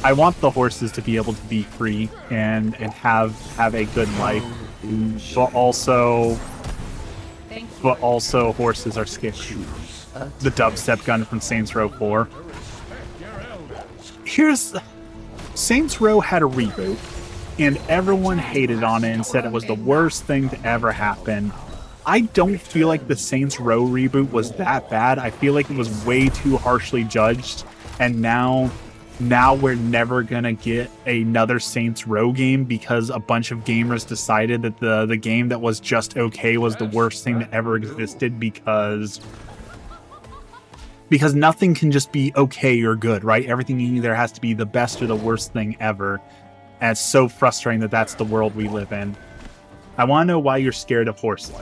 I want the horses to be able to be free and have a good life, but also horses are scary. The dubstep gun from Saints Row 4. Saints Row had a reboot, and everyone hated on it and said it was the worst thing to ever happen. I don't feel like the Saints Row reboot was that bad. I feel like it was way too harshly judged, and now we're never gonna get another Saints Row game because a bunch of gamers decided that the game that was just okay was the worst thing that ever existed, because nothing can just be okay or good, right? Everything either has to be the best or the worst thing ever. And it's so frustrating that that's the world we live in. I want to know why you're scared of horses.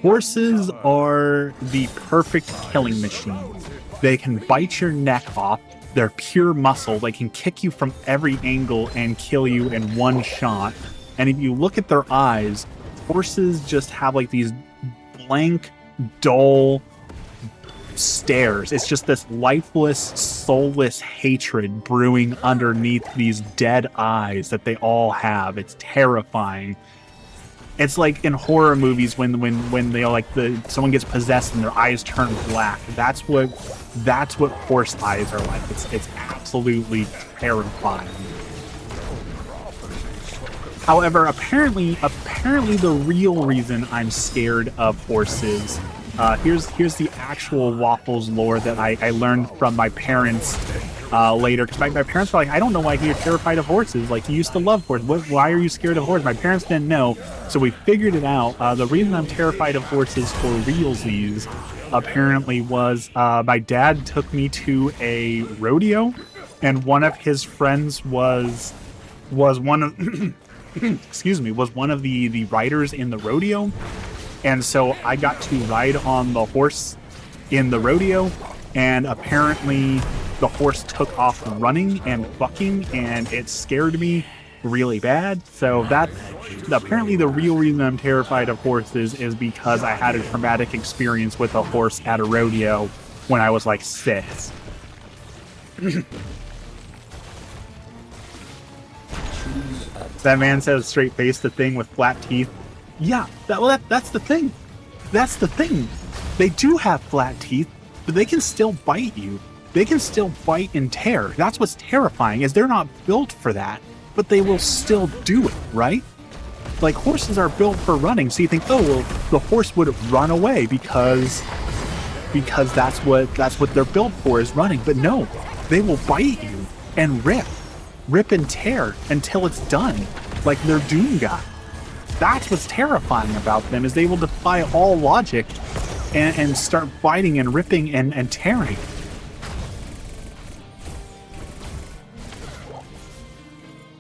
Horses are the perfect killing machine. They can bite your neck off. They're pure muscle. They can kick you from every angle and kill you in one shot. And if you look at their eyes, horses just have like these blank, dull stares. It's just this lifeless, soulless hatred brewing underneath these dead eyes that they all have. It's terrifying. It's like in horror movies when they like someone gets possessed and their eyes turn black. That's what horse eyes are like. It's absolutely terrifying. However, apparently the real reason I'm scared of horses. Here's the actual Waffles lore that I learned from my parents later. Because my parents were like, I don't know why you're terrified of horses. Like, you used to love horses. Why are you scared of horses? My parents didn't know, so we figured it out. The reason I'm terrified of horses for realsies apparently was my dad took me to a rodeo, and one of his friends was one of was one of the riders in the rodeo. And so I got to ride on the horse in the rodeo, and apparently the horse took off running and bucking, and it scared me really bad. So that apparently the real reason I'm terrified of horses is because I had a traumatic experience with a horse at a rodeo when I was like 6. That man says straight face, the thing with flat teeth. Yeah, that's the thing. That's the thing. They do have flat teeth, but they can still bite you. They can still bite and tear. That's what's terrifying, is they're not built for that, but they will still do it, right? Like, horses are built for running, so you think, oh, well, the horse would run away because that's what they're built for, is running. But no, they will bite you and rip and tear until it's done, like they're Doom Guy. That's what's terrifying about them, is they will defy all logic and start biting and ripping and tearing.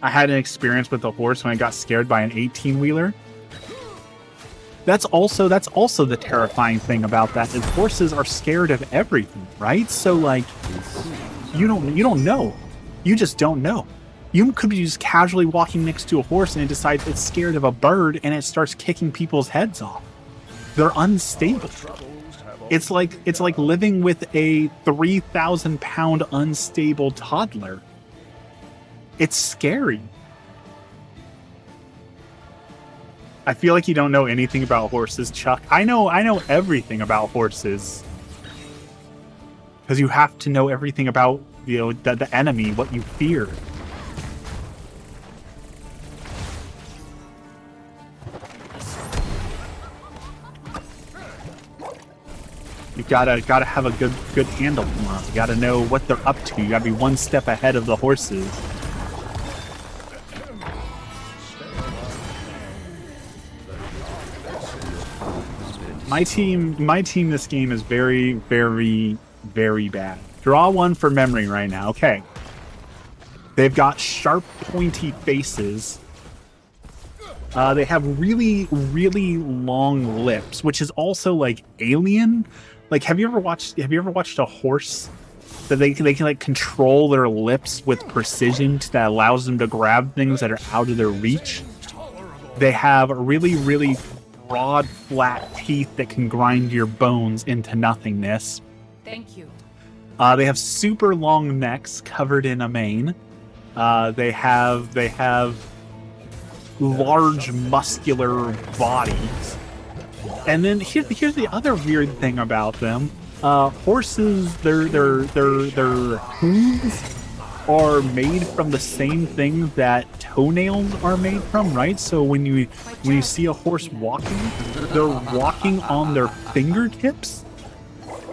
I had an experience with a horse when I got scared by an 18-wheeler. That's also the terrifying thing about that, is horses are scared of everything, right? So like, you don't know. You just don't know. You could be just casually walking next to a horse and it decides it's scared of a bird and it starts kicking people's heads off. They're unstable. It's like living with a 3,000-pound unstable toddler. It's scary. I feel like you don't know anything about horses, Chuck. I know everything about horses. Because you have to know everything about, the enemy, what you fear. You gotta have a good handle on them. You gotta know what they're up to. You gotta be one step ahead of the horses. My team this game is very, very, very bad. Draw one for memory right now. Okay. They've got sharp, pointy faces. They have really, really long lips, which is also like alien. Like, have you ever watched a horse that they can like control their lips with precision that allows them to grab things that are out of their reach? They have really, really broad, flat teeth that can grind your bones into nothingness. Thank you. They have super long necks covered in a mane. They have large, muscular bodies. And then here's the other weird thing about them. Horses, their hooves are made from the same thing that toenails are made from, right? So when you see a horse walking, they're walking on their fingertips.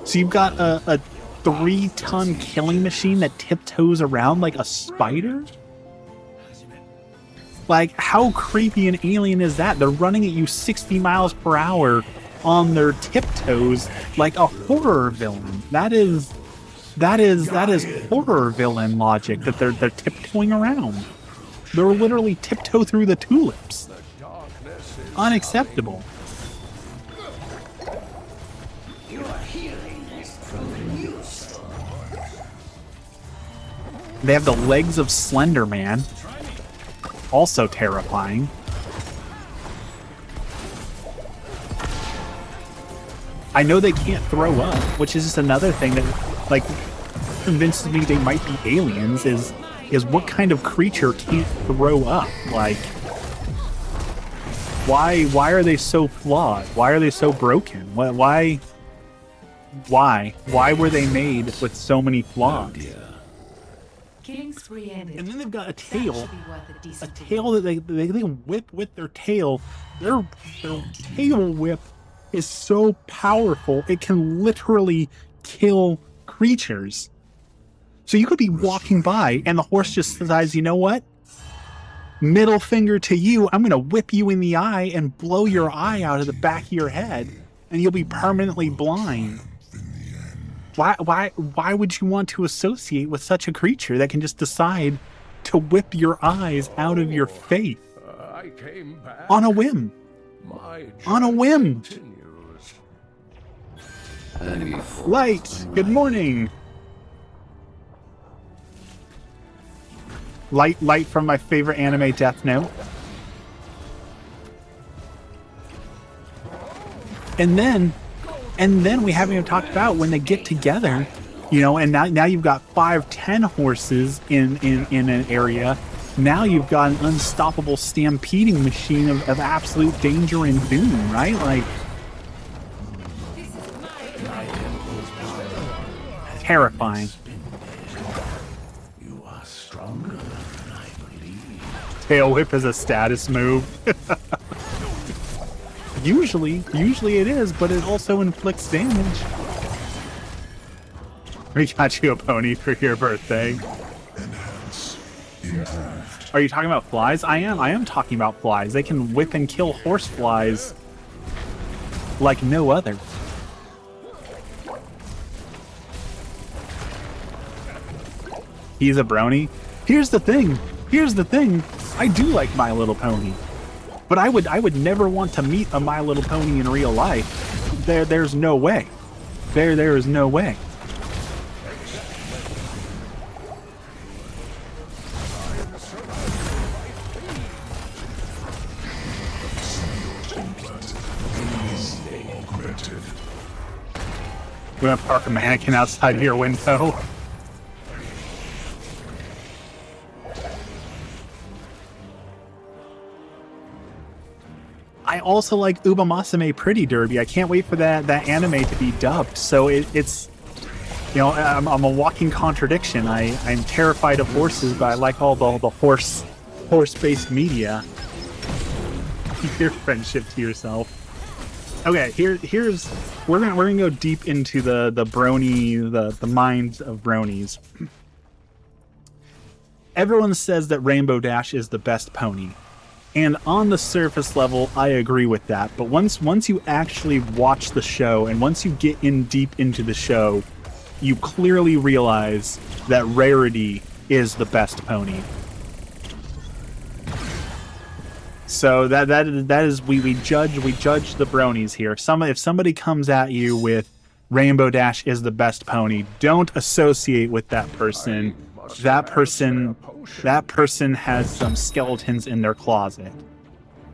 So you've got a 3-ton killing machine that tiptoes around like a spider. Like, how creepy and alien is that? They're running at you 60 miles per hour on their tiptoes like a horror villain. That is horror villain logic, that they're tiptoeing around. They're literally tiptoe through the tulips. Unacceptable. They have the legs of Slender Man. Also terrifying. I know they can't throw up, which is just another thing that, like, convinces me they might be aliens, is what kind of creature can't throw up? Like, why are they so flawed? Why are they so broken? Why were they made with so many flaws? Killing spree ended. And then they've got a That tail. should be worth a A decent tail that they can whip with their tail. Their tail whip is so powerful, it can literally kill creatures. So you could be walking by and the horse just decides, you know what? Middle finger to you, I'm gonna whip you in the eye and blow your eye out of the back of your head, and you'll be permanently blind. Why would you want to associate with such a creature that can just decide to whip your eyes out of your face I came back. on a whim? My On a journey whim. continues. Enemy force Light, good morning. Light from my favorite anime, Death Note. And then we haven't even talked about when they get together, you know, and now you've got 5-10 horses in an area. Now you've got an unstoppable stampeding machine of absolute danger and doom, right? Like, terrifying. You are stronger than I believe. Tail whip is a status move. Usually it is, but it also inflicts damage. We got you a pony for your birthday. Are you talking about flies? I am talking about flies. They can whip and kill horse flies like no other. He's a brony. Here's the thing. I do like My Little Pony. But I would never want to meet a My Little Pony in real life. There's no way. There is no way. We're gonna park a mannequin outside your window. I also like Ubamasame Pretty Derby. I can't wait for that anime to be dubbed. So it's, you know, I'm a walking contradiction. I'm terrified of horses, but I like all the horse-based media. Keep your friendship to yourself. Okay, here's we're gonna go deep into the brony, the minds of bronies. Everyone says that Rainbow Dash is the best pony. And on the surface level, I agree with that. But once you actually watch the show, and once you get in deep into the show, you clearly realize that Rarity is the best pony. So that is we judge the bronies here. If somebody comes at you with Rainbow Dash is the best pony, don't associate with that person. That person has some skeletons in their closet.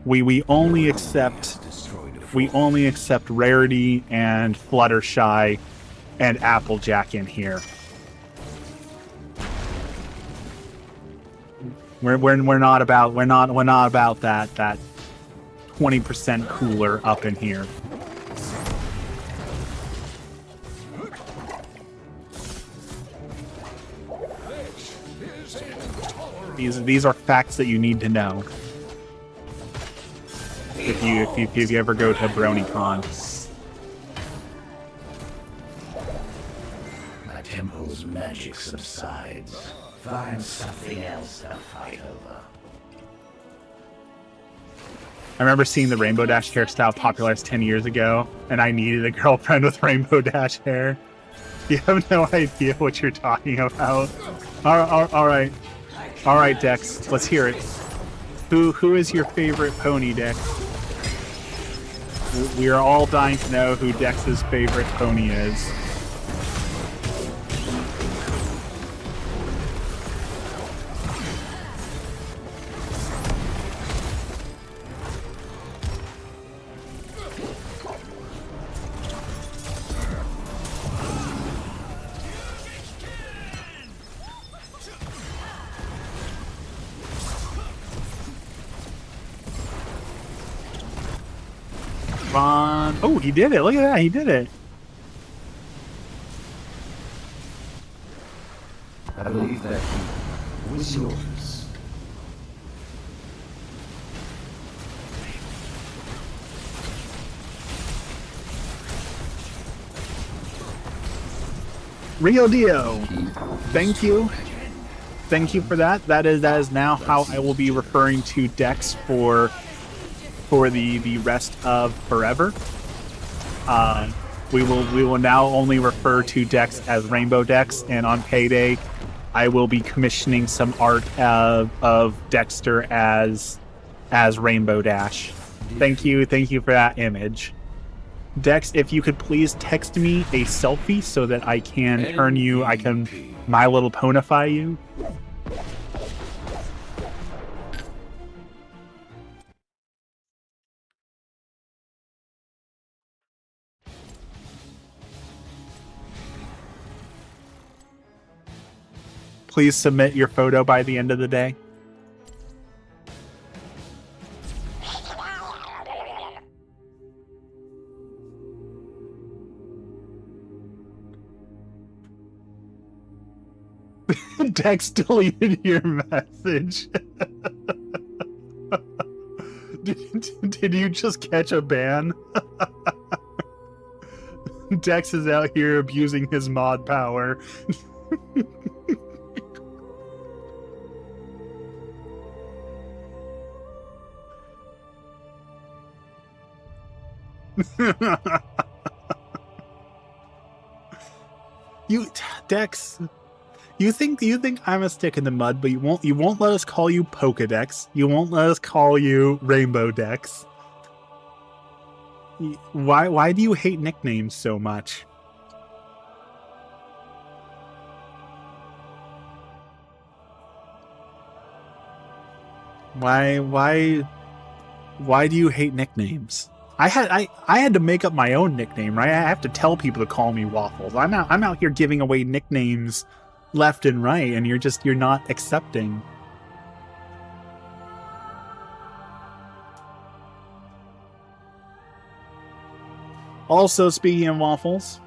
We only accept Rarity and Fluttershy and Applejack in here. We're not about that 20% cooler up in here. These are facts that you need to know if you ever go to BronyCon. My temple's magic subsides. Find something else to fight over. I remember seeing the Rainbow Dash hairstyle popularized 10 years ago, and I needed a girlfriend with Rainbow Dash hair. You have no idea what you're talking about. All right, Dex, let's hear it. Who is your favorite pony, Dex? We are all dying to know who Dex's favorite pony is. Fun. Oh, he did it. Look at that. He did it. I believe that he was yours. Rio Dio. Thank you. Thank you for that. That is now how I will be referring to Dex for the rest of forever. We will now only refer to Dex as Rainbow Dex, and on payday, I will be commissioning some art of Dexter as Rainbow Dash. Thank you for that image. Dex, if you could please text me a selfie so that I can I can My Little Ponify you. Please submit your photo by the end of the day. Dex deleted your message. Did you just catch a ban? Dex is out here abusing his mod power. Dex, you think I'm a stick in the mud, but you won't let us call you Pokedex. You won't let us call you Rainbow Dex. Why do you hate nicknames so much? Why do you hate nicknames? I had to make up my own nickname, right? I have to tell people to call me Waffles. I'm out here giving away nicknames left and right, and you're not accepting. Also, speaking of waffles,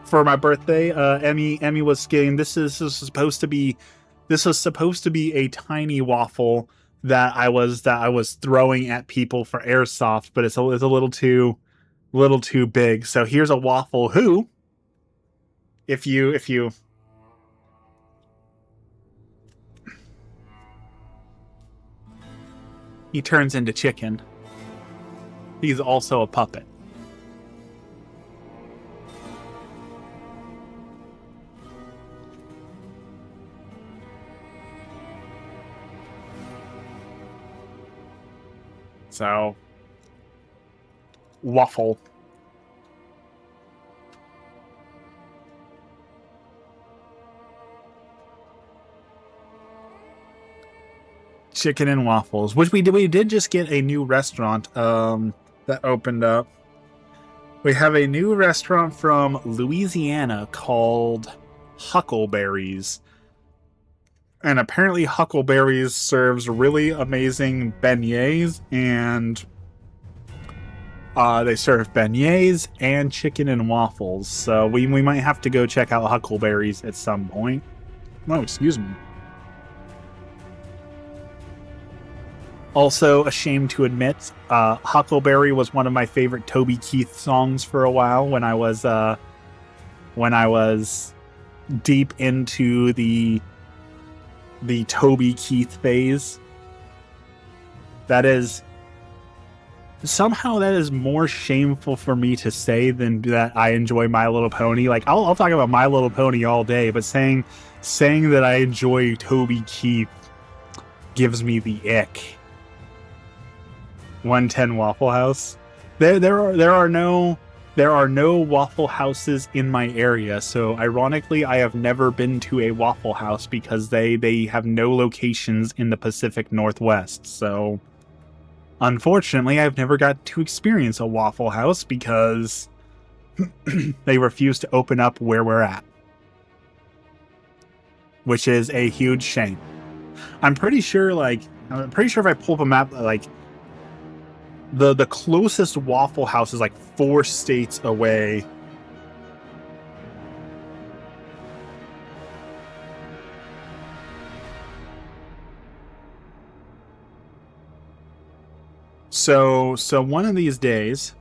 for my birthday, Emmy was getting this is supposed to be a tiny waffle that I was throwing at people for airsoft, but it's a little too big. So here's a waffle who, if you he turns into chicken. He's also a puppet. So, waffle. Chicken and waffles, which we did just get a new restaurant that opened up. We have a new restaurant from Louisiana called Huckleberries. And apparently Huckleberries serves really amazing beignets, and they serve beignets and chicken and waffles. So we might have to go check out Huckleberries at some point. Oh, excuse me. Also, ashamed to admit, Huckleberry was one of my favorite Toby Keith songs for a while when I was deep into the Toby Keith phase. That is more shameful for me to say than that I enjoy My Little Pony. Like I'll talk about My Little Pony all day, but saying that I enjoy Toby Keith gives me the ick. 110 Waffle House. There are no Waffle Houses in my area, so ironically I have never been to a Waffle House because they have no locations in the Pacific Northwest. So unfortunately I've never got to experience a Waffle House because they refuse to open up where we're at, which is a huge shame. I'm pretty sure if I pull up a map, like the closest Waffle House is like 4 states away. So one of these days,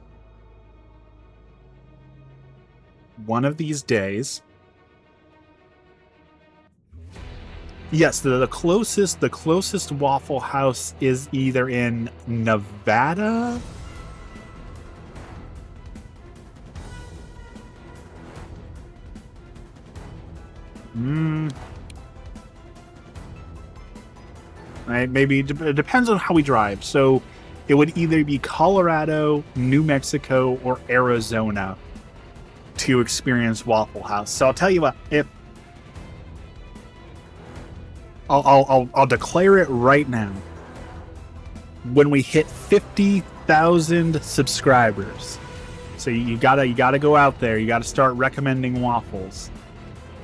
yes, the closest Waffle House is either in Nevada. Maybe it depends on how we drive. So it would either be Colorado, New Mexico, or Arizona to experience Waffle House. So I'll tell you what, if I'll declare it right now. When we hit 50,000 subscribers, so you gotta go out there. You gotta start recommending waffles.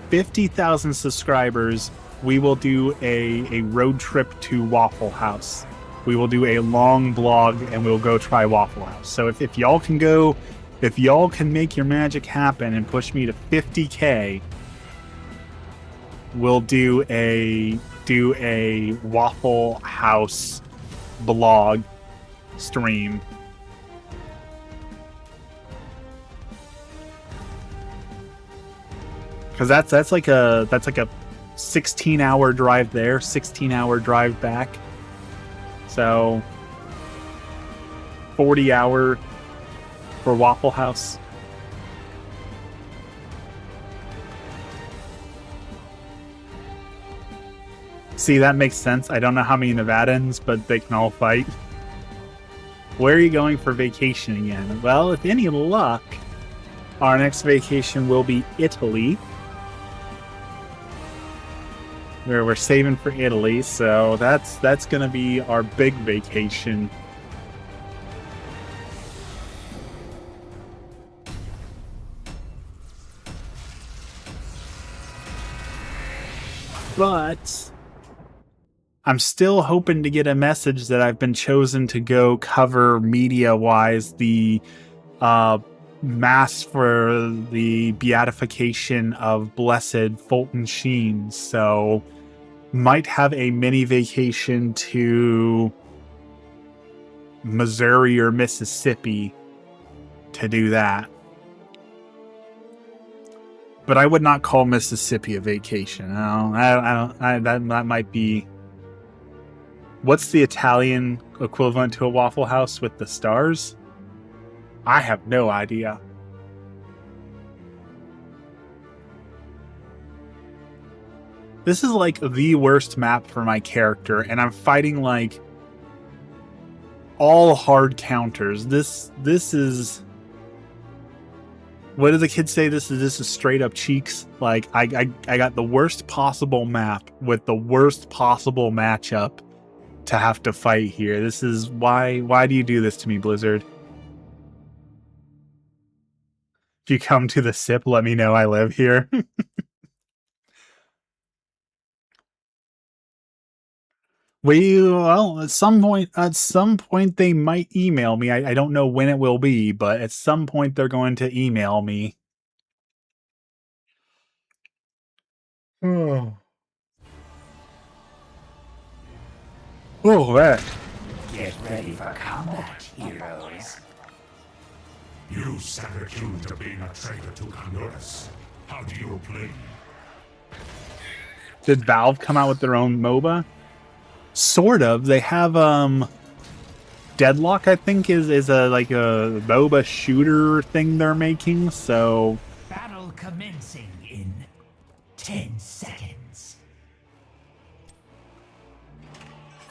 50,000 subscribers, we will do a road trip to Waffle House. We will do a long vlog and we'll go try Waffle House. So if y'all can go, if y'all can make your magic happen and push me to 50K, we'll do a Waffle House blog stream. Because that's like a 16-hour drive there, 16-hour drive back. So 40-hour for Waffle House. See, that makes sense. I don't know how many Nevadans, but they can all fight. Where are you going for vacation again? Well, with any luck, our next vacation will be Italy. We're saving for Italy, so that's gonna be our big vacation. But I'm still hoping to get a message that I've been chosen to go cover media-wise the Mass for the beatification of Blessed Fulton Sheen. So might have a mini vacation to Missouri or Mississippi to do that. But I would not call Mississippi a vacation. That might be... What's the Italian equivalent to a Waffle House with the stars? I have no idea. This is like the worst map for my character, and I'm fighting like all hard counters. This is... What do the kids say? This is straight up cheeks. Like I got the worst possible map with the worst possible matchup to have to fight here. This is why do you do this to me, Blizzard? If you come to the SIP, let me know I live here. Well, at some point they might email me. I don't know when it will be, but at some point they're going to email me. Oh. Oh, that. Get ready for combat, heroes. You stand accused of being a traitor to Honduras. How do you play? Did Valve come out with their own MOBA? Sort of. They have Deadlock, I think, is a like a MOBA shooter thing they're making. So Battle commencing in 10 seconds.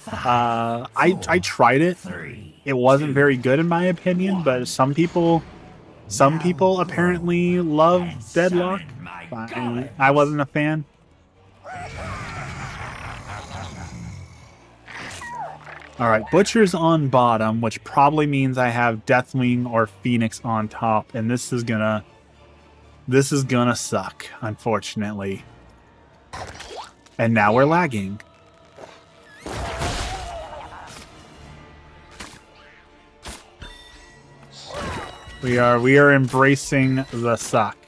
I tried it. 3, it wasn't very good in my opinion, but some people apparently love Deadlock. I wasn't a fan. All right, Butcher's on bottom, which probably means I have Deathwing or Phoenix on top, and this is gonna suck, unfortunately. And now we're lagging. We are embracing the suck.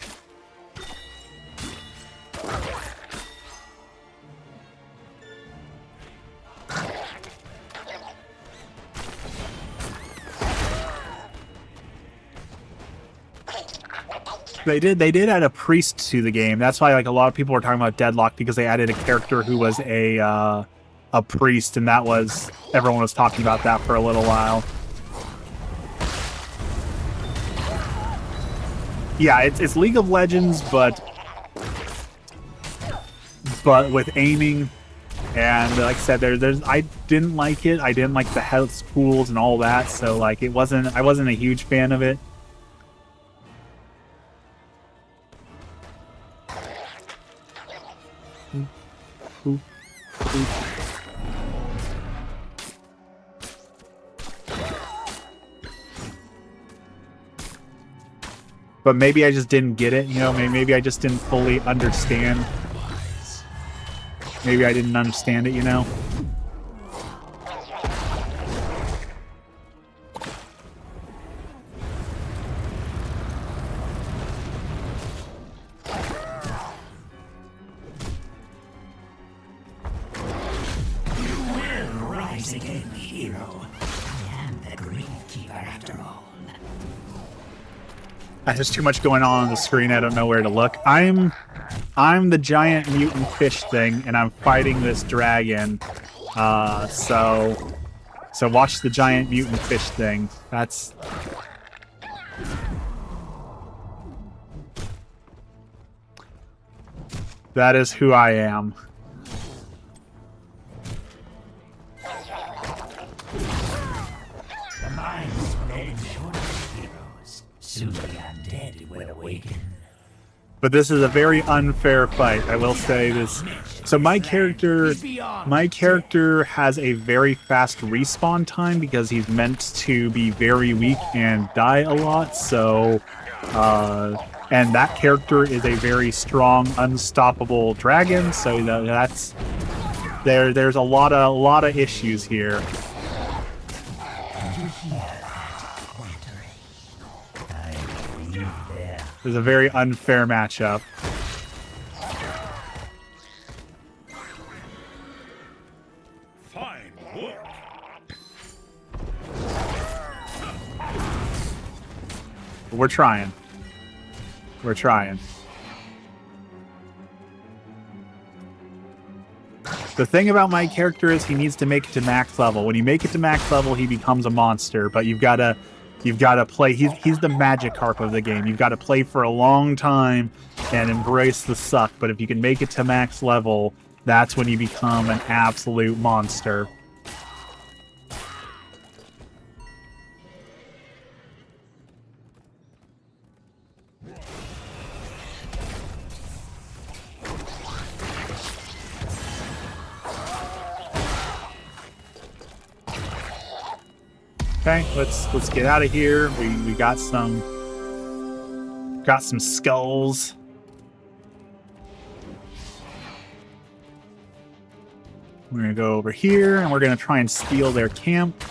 They did add a priest to the game. That's why like a lot of people were talking about Deadlock, because they added a character who was a priest, and that was everyone was talking about that for a little while. Yeah, it's League of Legends, but with aiming, and like I said, there's I didn't like it. I didn't like the health pools and all that, so like I wasn't a huge fan of it. But maybe I just didn't get it, you know, maybe I just didn't fully understand. Maybe I didn't understand it, you know? Rise again, hero. I am the Gravekeeper after all. There's too much going on the screen. I don't know where to look. I'm the giant mutant fish thing, and I'm fighting this dragon. So watch the giant mutant fish thing. That is who I am. The minds made short heroes. Soon the undead will awaken. But this is a very unfair fight, I will say this. So my character has a very fast respawn time because he's meant to be very weak and die a lot. So, and that character is a very strong, unstoppable dragon. So that's there's a lot of issues here. There's a very unfair matchup. Fine work. We're trying. We're trying. The thing about my character is he needs to make it to max level. When you make it to max level, he becomes a monster, but you've got to play. He's the Magikarp of the game. You've got to play for a long time and embrace the suck. But if you can make it to max level, that's when you become an absolute monster. Okay, let's get out of here. We got some skulls. We're gonna go over here and we're gonna try and steal their camp.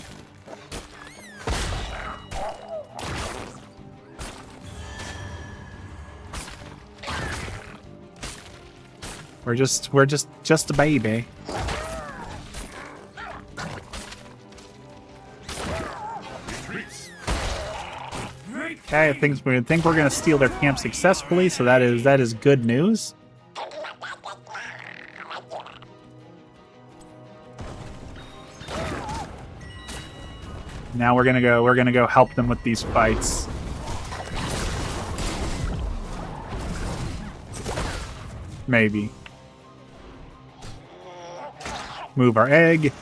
We're just a baby. Okay, I think we're gonna steal their camp successfully, so that is good news. Now we're gonna go help them with these fights. Maybe. Move our egg.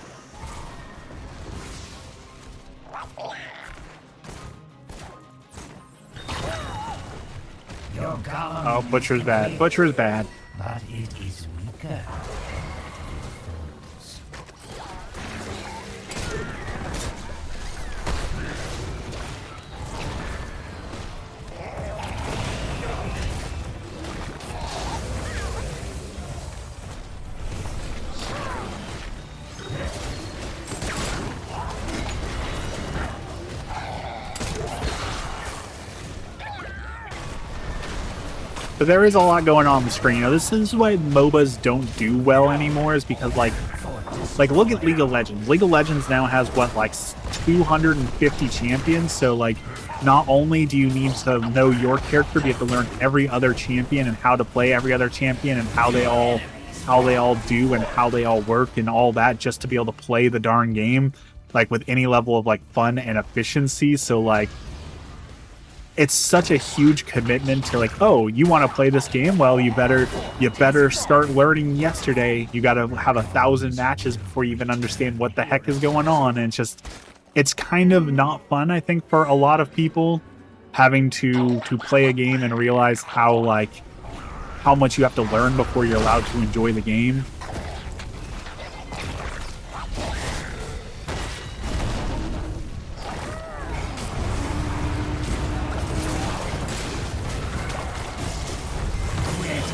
Your golem Oh, Butcher's bad. Butcher's bad. but it is weaker. But there is a lot going on the screen. You know, this is why MOBAs don't do well anymore, is because like look at League of Legends. League of Legends now has what, like 250 champions. So like, not only do you need to know your character, but you have to learn every other champion and how to play every other champion and how they all do and how they all work and all that, just to be able to play the darn game like with any level of like fun and efficiency. So like, it's such a huge commitment to like, oh, you want to play this game? Well, you better start learning yesterday. You got to have 1,000 matches before you even understand what the heck is going on. And it's kind of not fun, I think, for a lot of people, having to play a game and realize how much you have to learn before you're allowed to enjoy the game.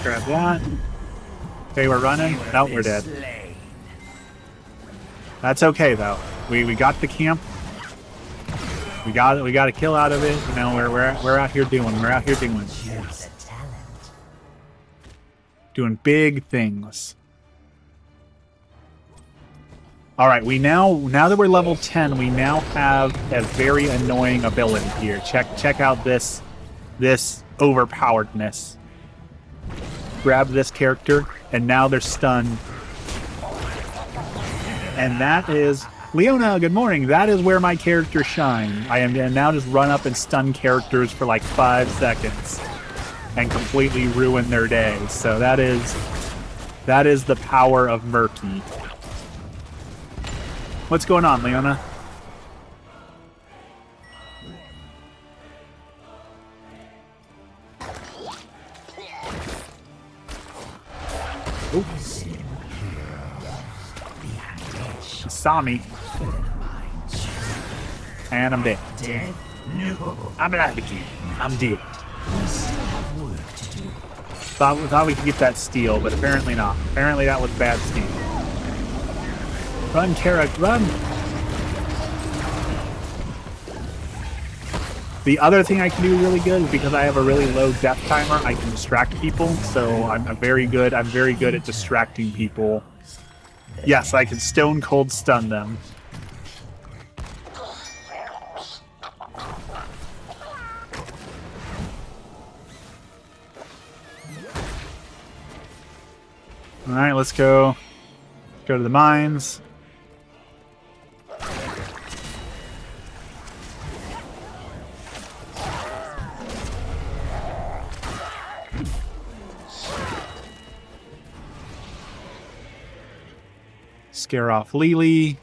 Grab that. Okay, we're running. No, we're dead. Slain. That's okay though. We got the camp. We got a kill out of it. You know, we're out here doing. Choose a talent. Doing big things. All right, now that we're level 10, we now have a very annoying ability here. Check out this overpoweredness. Grab this character, and now they're stunned. And that is Leona. Good morning. That is where my characters shine. I am gonna now just run up and stun characters for like 5 seconds and completely ruin their day. So that is the power of Murky. What's going on, Leona? Ooh. She saw me. And I'm dead. Dead? No. I'm out of the game. I'm dead. We still have work to do. Thought we could get that steal, but apparently not. Apparently that was bad steal. Run, Tara, run! The other thing I can do really good is because I have a really low death timer, I can distract people, so I'm very good at distracting people. Yes, I can stone cold stun them. Alright, let's go. Go to the mines. Scare off Lily.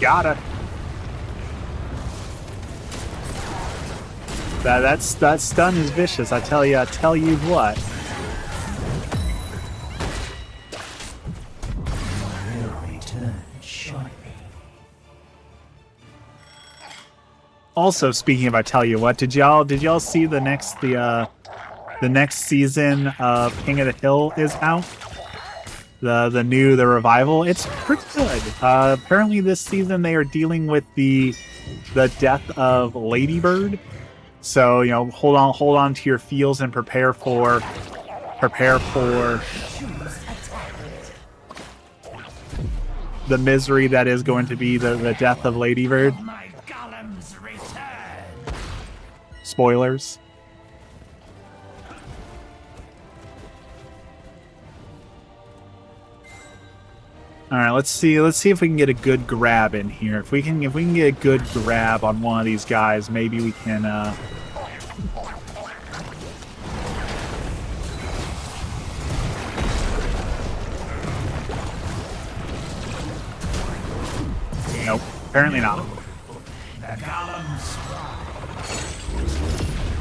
Got her. That stun is vicious. I tell you what. Will return shortly. Also, speaking of, I tell you what, did y'all see the next season of King of the Hill is out? The revival. It's pretty good. Apparently this season they are dealing with the death of Ladybird. So, you know, hold on to your feels and prepare for the misery that is going to be the death of Ladybird. My golems return. Spoilers. All right, let's see if we can get a good grab in here. If we can get a good grab on one of these guys, maybe we can Apparently not. The golems.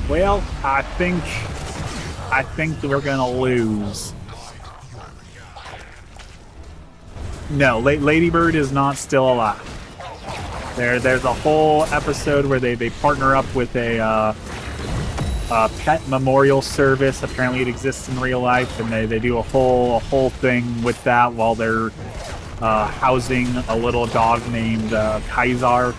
Well, I think we're gonna lose. No, Ladybird is not still alive. There's a whole episode where they partner up with a pet memorial service. Apparently, it exists in real life, and they do a whole thing with that while they're housing a little dog named Kaisar.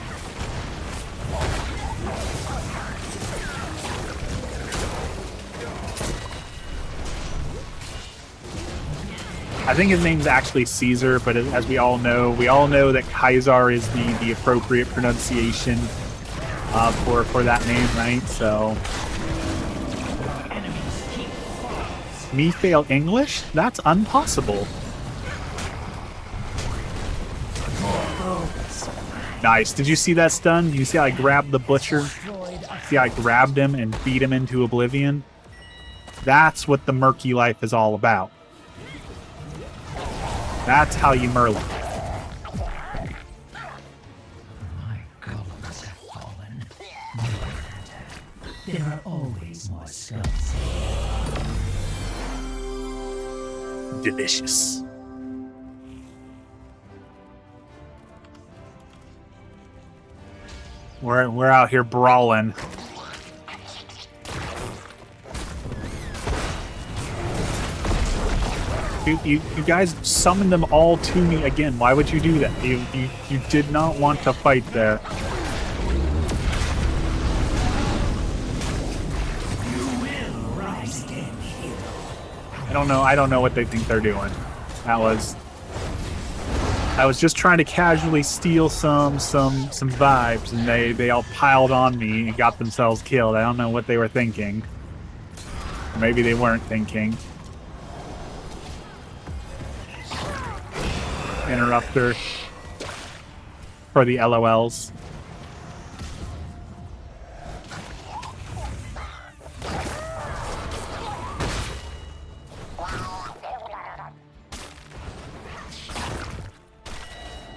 I think his name's actually Caesar, but as we all know that Kaisar is the appropriate pronunciation for that name, right? So, me fail English? That's impossible. Nice. Did you see that stun? You see how I grabbed the butcher? See how I grabbed him and beat him into oblivion? That's what the murky life is all about. That's how you Merlin. My golems have fallen. There are always more skulls. Delicious. We're out here brawling. You guys summoned them all to me again. Why would you do that? You did not want to fight there. I don't know what they think they're doing. I was just trying to casually steal some vibes, and they all piled on me and got themselves killed. I don't know what they were thinking. Maybe they weren't thinking. Interrupter for the LOLs.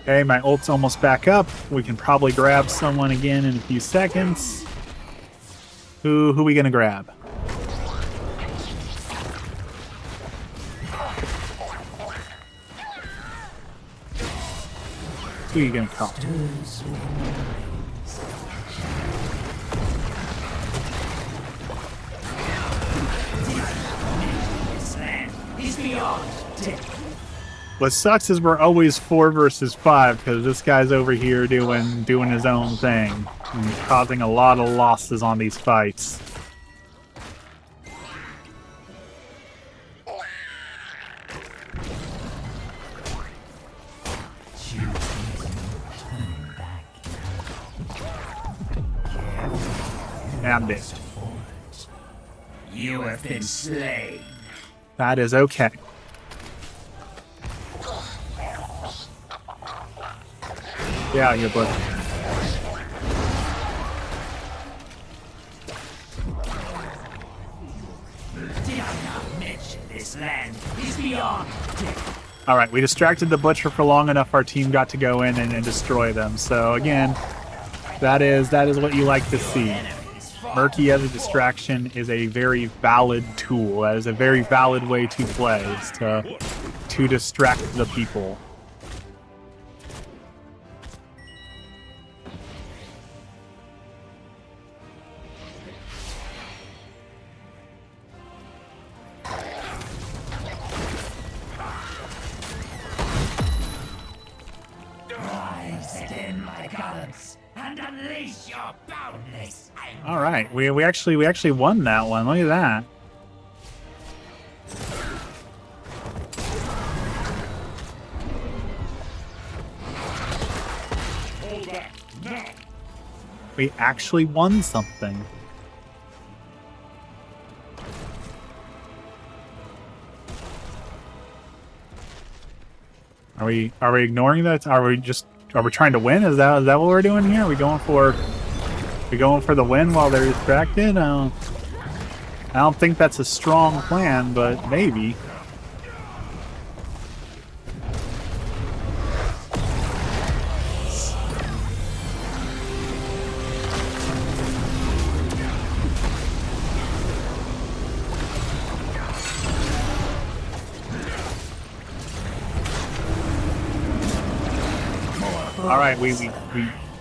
Okay, my ult's almost back up. We can probably grab someone again in a few seconds. Who we gonna grab? Who are you gonna call? What sucks is we're always 4 versus 5 because this guy's over here doing his own thing and causing a lot of losses on these fights. And it. You have been slain. That is okay. Yeah, your book. Did I not mention this land is beyond death? All right, we distracted the butcher for long enough. Our team got to go in and destroy them. So again, that is what you like to see. Murky as a distraction is a very valid tool. That is a very valid way to play, is to distract the people. And unleash your boundless anger. All right, we actually won that one. Look at that. Hold back, now! We actually won something. Are we ignoring that? Are we trying to win? Is that what we're doing here? Are we going for the win while they're distracted? I don't think that's a strong plan, but maybe. All right, we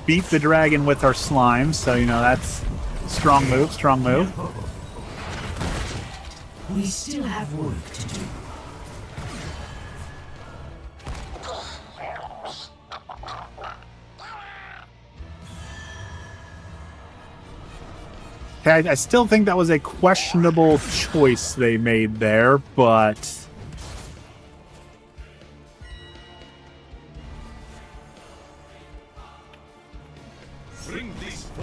beat the dragon with our slime, so you know that's strong move, strong move. We still have work to do. Okay, I still think that was a questionable choice they made there, but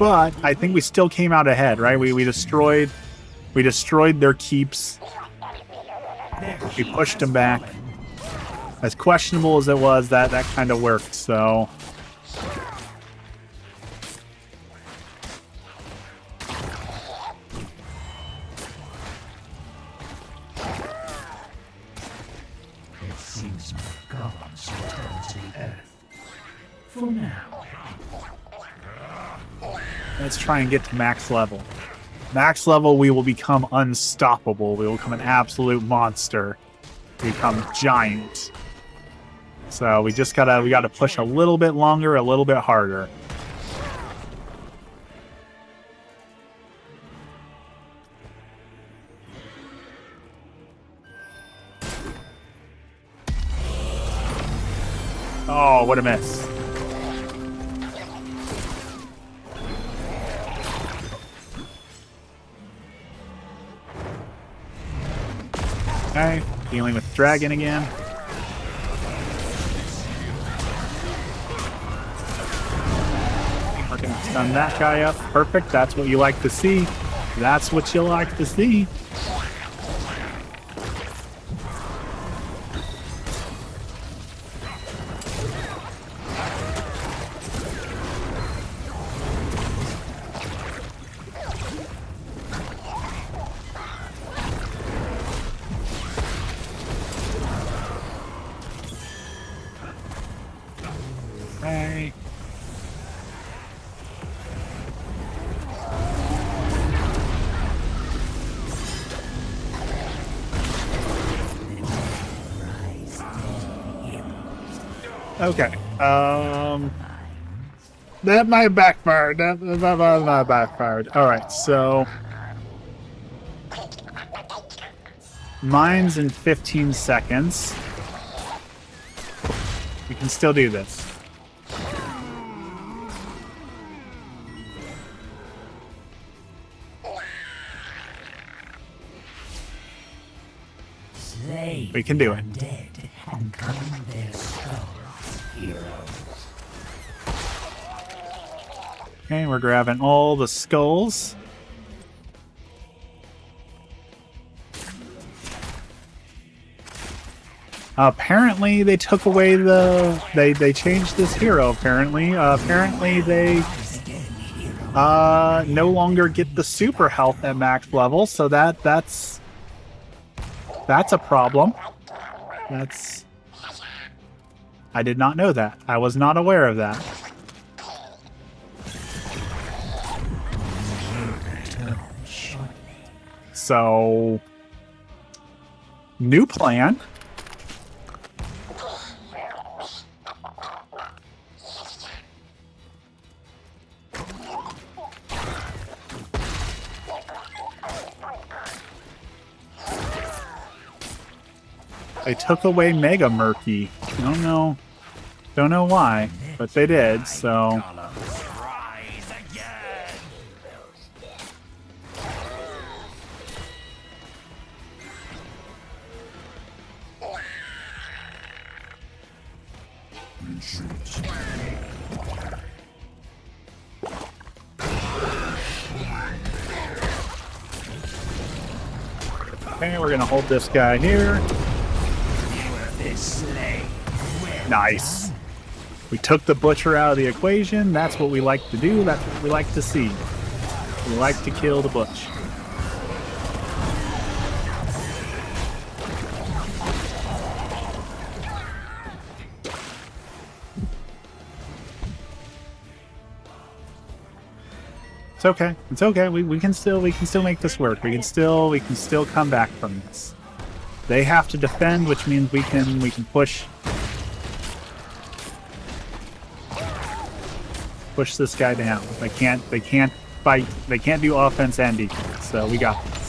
I think we still came out ahead, right? We destroyed their keeps. We pushed them back. As questionable as it was, that kind of worked, so It seems my gods return to the earth. For now. let's try and get to max level. Max level, we will become unstoppable. We will become an absolute monster. We become giant. So we gotta push a little bit longer, a little bit harder. Oh, what a miss. Okay, dealing with dragon again. We're gonna stun that guy up. Perfect, that's what you like to see. That's what you like to see. Okay. Okay. That might have backfired. That might have backfired. All right, so mine's in 15 seconds. We can still do this. Slay We can do it. undead and claim their skulls, heroes. Okay, we're grabbing all the skulls. Apparently, they took away they changed this hero. Apparently, they no longer get the super health at max level. So that's a problem. I did not know that. I was not aware of that. So, new plan. They took away Mega Murky. Don't know why, but they did, so. Okay, we're gonna hold this guy here. Nice. We took the butcher out of the equation. That's what we like to do. That's what we like to see. We like to kill the butch. It's okay. It's okay. We can still make this work. We can still come back from this. They have to defend, which means we can push. Push this guy down. They can't fight. They can't do offense and defense. So we got this.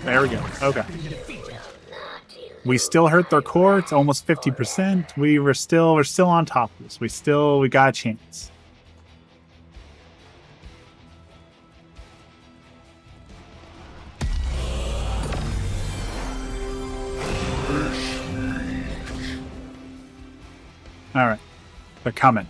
There we go. Okay. We still hurt their core. It's almost 50%. We're still on top of this. We got a chance. All right. They're coming.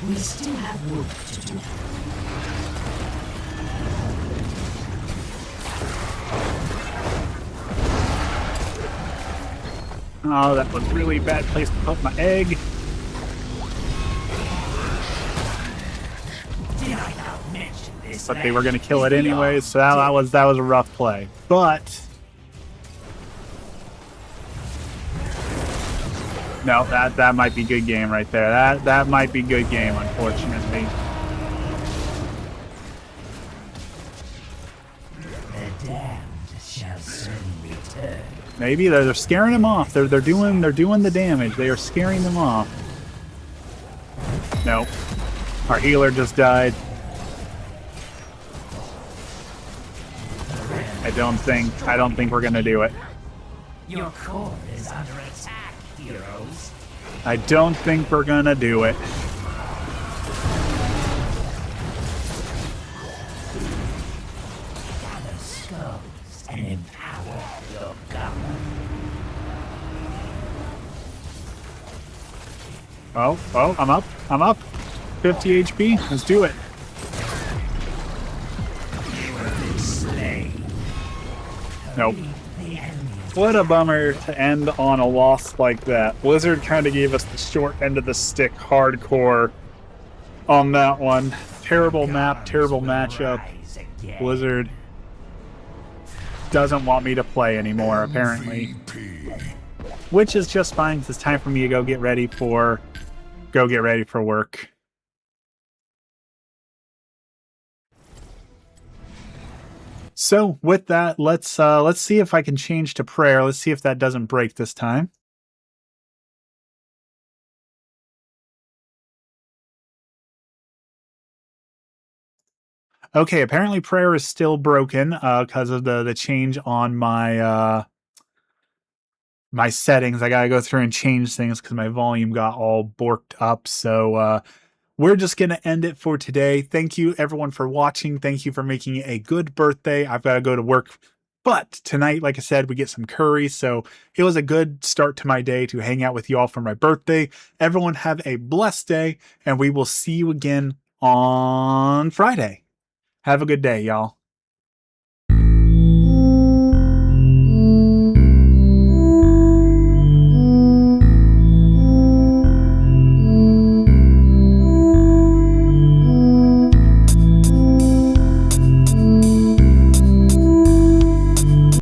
We still have work to do. Oh, that was a really bad place to put my egg. Did I not mention this? But they were going to kill it anyways, so that was a rough play. But no, that might be good game right there. That might be good game, unfortunately. The damned shall soon return. Maybe they're scaring them off. They're doing the damage. They are scaring them off. Nope. Our healer just died. I don't think we're gonna do it. Your core is under attack, heroes. I don't think we're gonna do it. Gather skulls and empower your government. Oh, I'm up. 50 HP. Let's do it. Slain. Nope. The enemy What a bummer to end on a loss like that. Blizzard kind of gave us the short end of the stick hardcore on that one. Terrible map, terrible matchup. rise again. Blizzard doesn't want me to play anymore, apparently. Which is just fine, 'cause it's time for me to go get ready for work. So with that, let's see if I can change to prayer. Let's see if that doesn't break this time. Okay, apparently prayer is still broken because of the change on my my settings. I gotta go through and change things because my volume got all borked up. So we're just going to end it for today. Thank you, everyone, for watching. Thank you for making it a good birthday. I've got to go to work. But tonight, like I said, we get some curry. So it was a good start to my day to hang out with you all for my birthday. Everyone have a blessed day, and we will see you again on Friday. Have a good day, y'all.